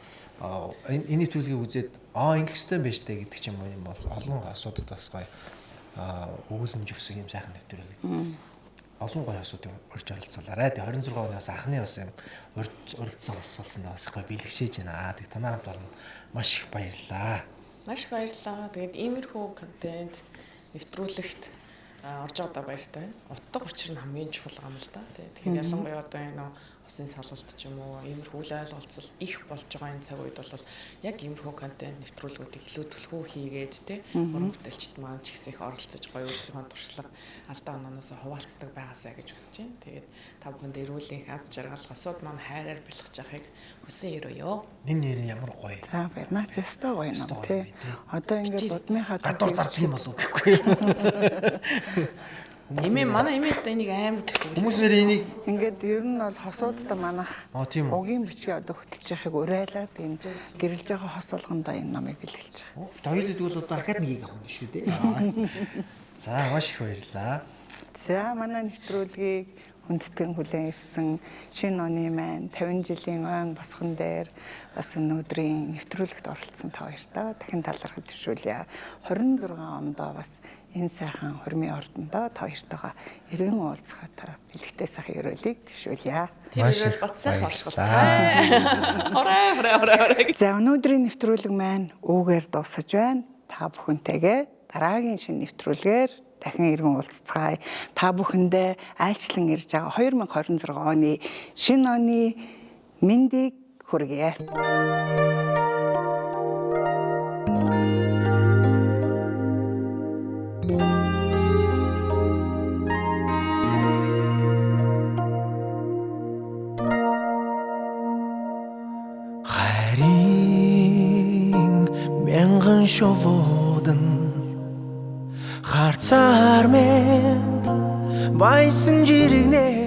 энэ нэвтрүүлгийг үзээд ингэх ёстой байж тээ гэдэг ч юм бол олон асуудад бас гоё өгүүлэмж өгсөн юм сайхан нэвтрүүлэг. Олон гоё асуудыг урьж оролцуулаарай. Тэгээ 26 оны бас анхны бас юм урьдсан ус болсон да бас гоё бэлгшээж байна. Тэгээ танаа хамт олонд маш их баярлалаа. Маш их баярлалаа. Тэгээд иймэрхүү контент нэвтрүүлэгт орж байгаа баяртай байна. Утга учир нь хамгийн чухал юм л да. Тэгэхээр ялангуяа одоо энэ усын салгалт ч юм уу иймэрхүү үйл ойлголцол их болж байгаа энэ цаг үед бол яг иймэрхүү контент нэвтрүүлгүүдийг илүү төлхөө хийгээд те уран бүтээлчд маань ч ихсэн их оролцож гоё өөрсдийнхөө туршлага алдаа ононоос хуваалцдаг байгаасаа гэж хүсэж байна. Тэгээд та бүхэнд эрүүлийн аз жаргал хосууд маань хайраар бэлгэж яхахыг хүсэн өрөөё. Энэ нэр нь ямар гоё. За байна. Зөвхөн гоё юм тий. Одоо ингээд удмынхаа гадуур зардаг юм болов гэхгүй. Эмээ манай эмээстэй энийг амар гэхгүй. Хүмүүс нэр энийг ингээд ер нь бол хосуудтай манах угийн бичгээ одоо хөтлөж яхахыг уриалаад энэ гэрэлж байгаа хос болгондоо энэ намыг бэлгэлж байгаа. Хоёулд бол одоо академиг явах юм шүү дээ. За маш их баярлалаа. За манай нэвтрүүлгийг хүндэтгэн хүлээн ирсэн шинэ оны маань 50 жилийн ойн босгон дээр бас өнөөдрийн нэвтрүүлэгт оролцсон та хоёртаа дахин талархал төвшүүлье. 26 ондоо бас энэ сайхан хурмын ордондоо та хоёртойгоо эргэн уулзахаа та бэлэгтэй сайхан ерөөлийг төвшүүлье. Тэр ирэл бат сайхан болшгоо. Орой. За өнөөдрийн нэвтрүүлэг маань үүгээр дуусаж байна. Та бүхэнтэйгээ дараагийн шинэ нэвтрүүлгээр дахин эргэн уулзцгаая. Та бүхэндээ айлчлан ирж байгаа 2026 оны шинэ оны мэндийг хүргье. Мянган шовоодан харцаар мен байсан жирэгнээ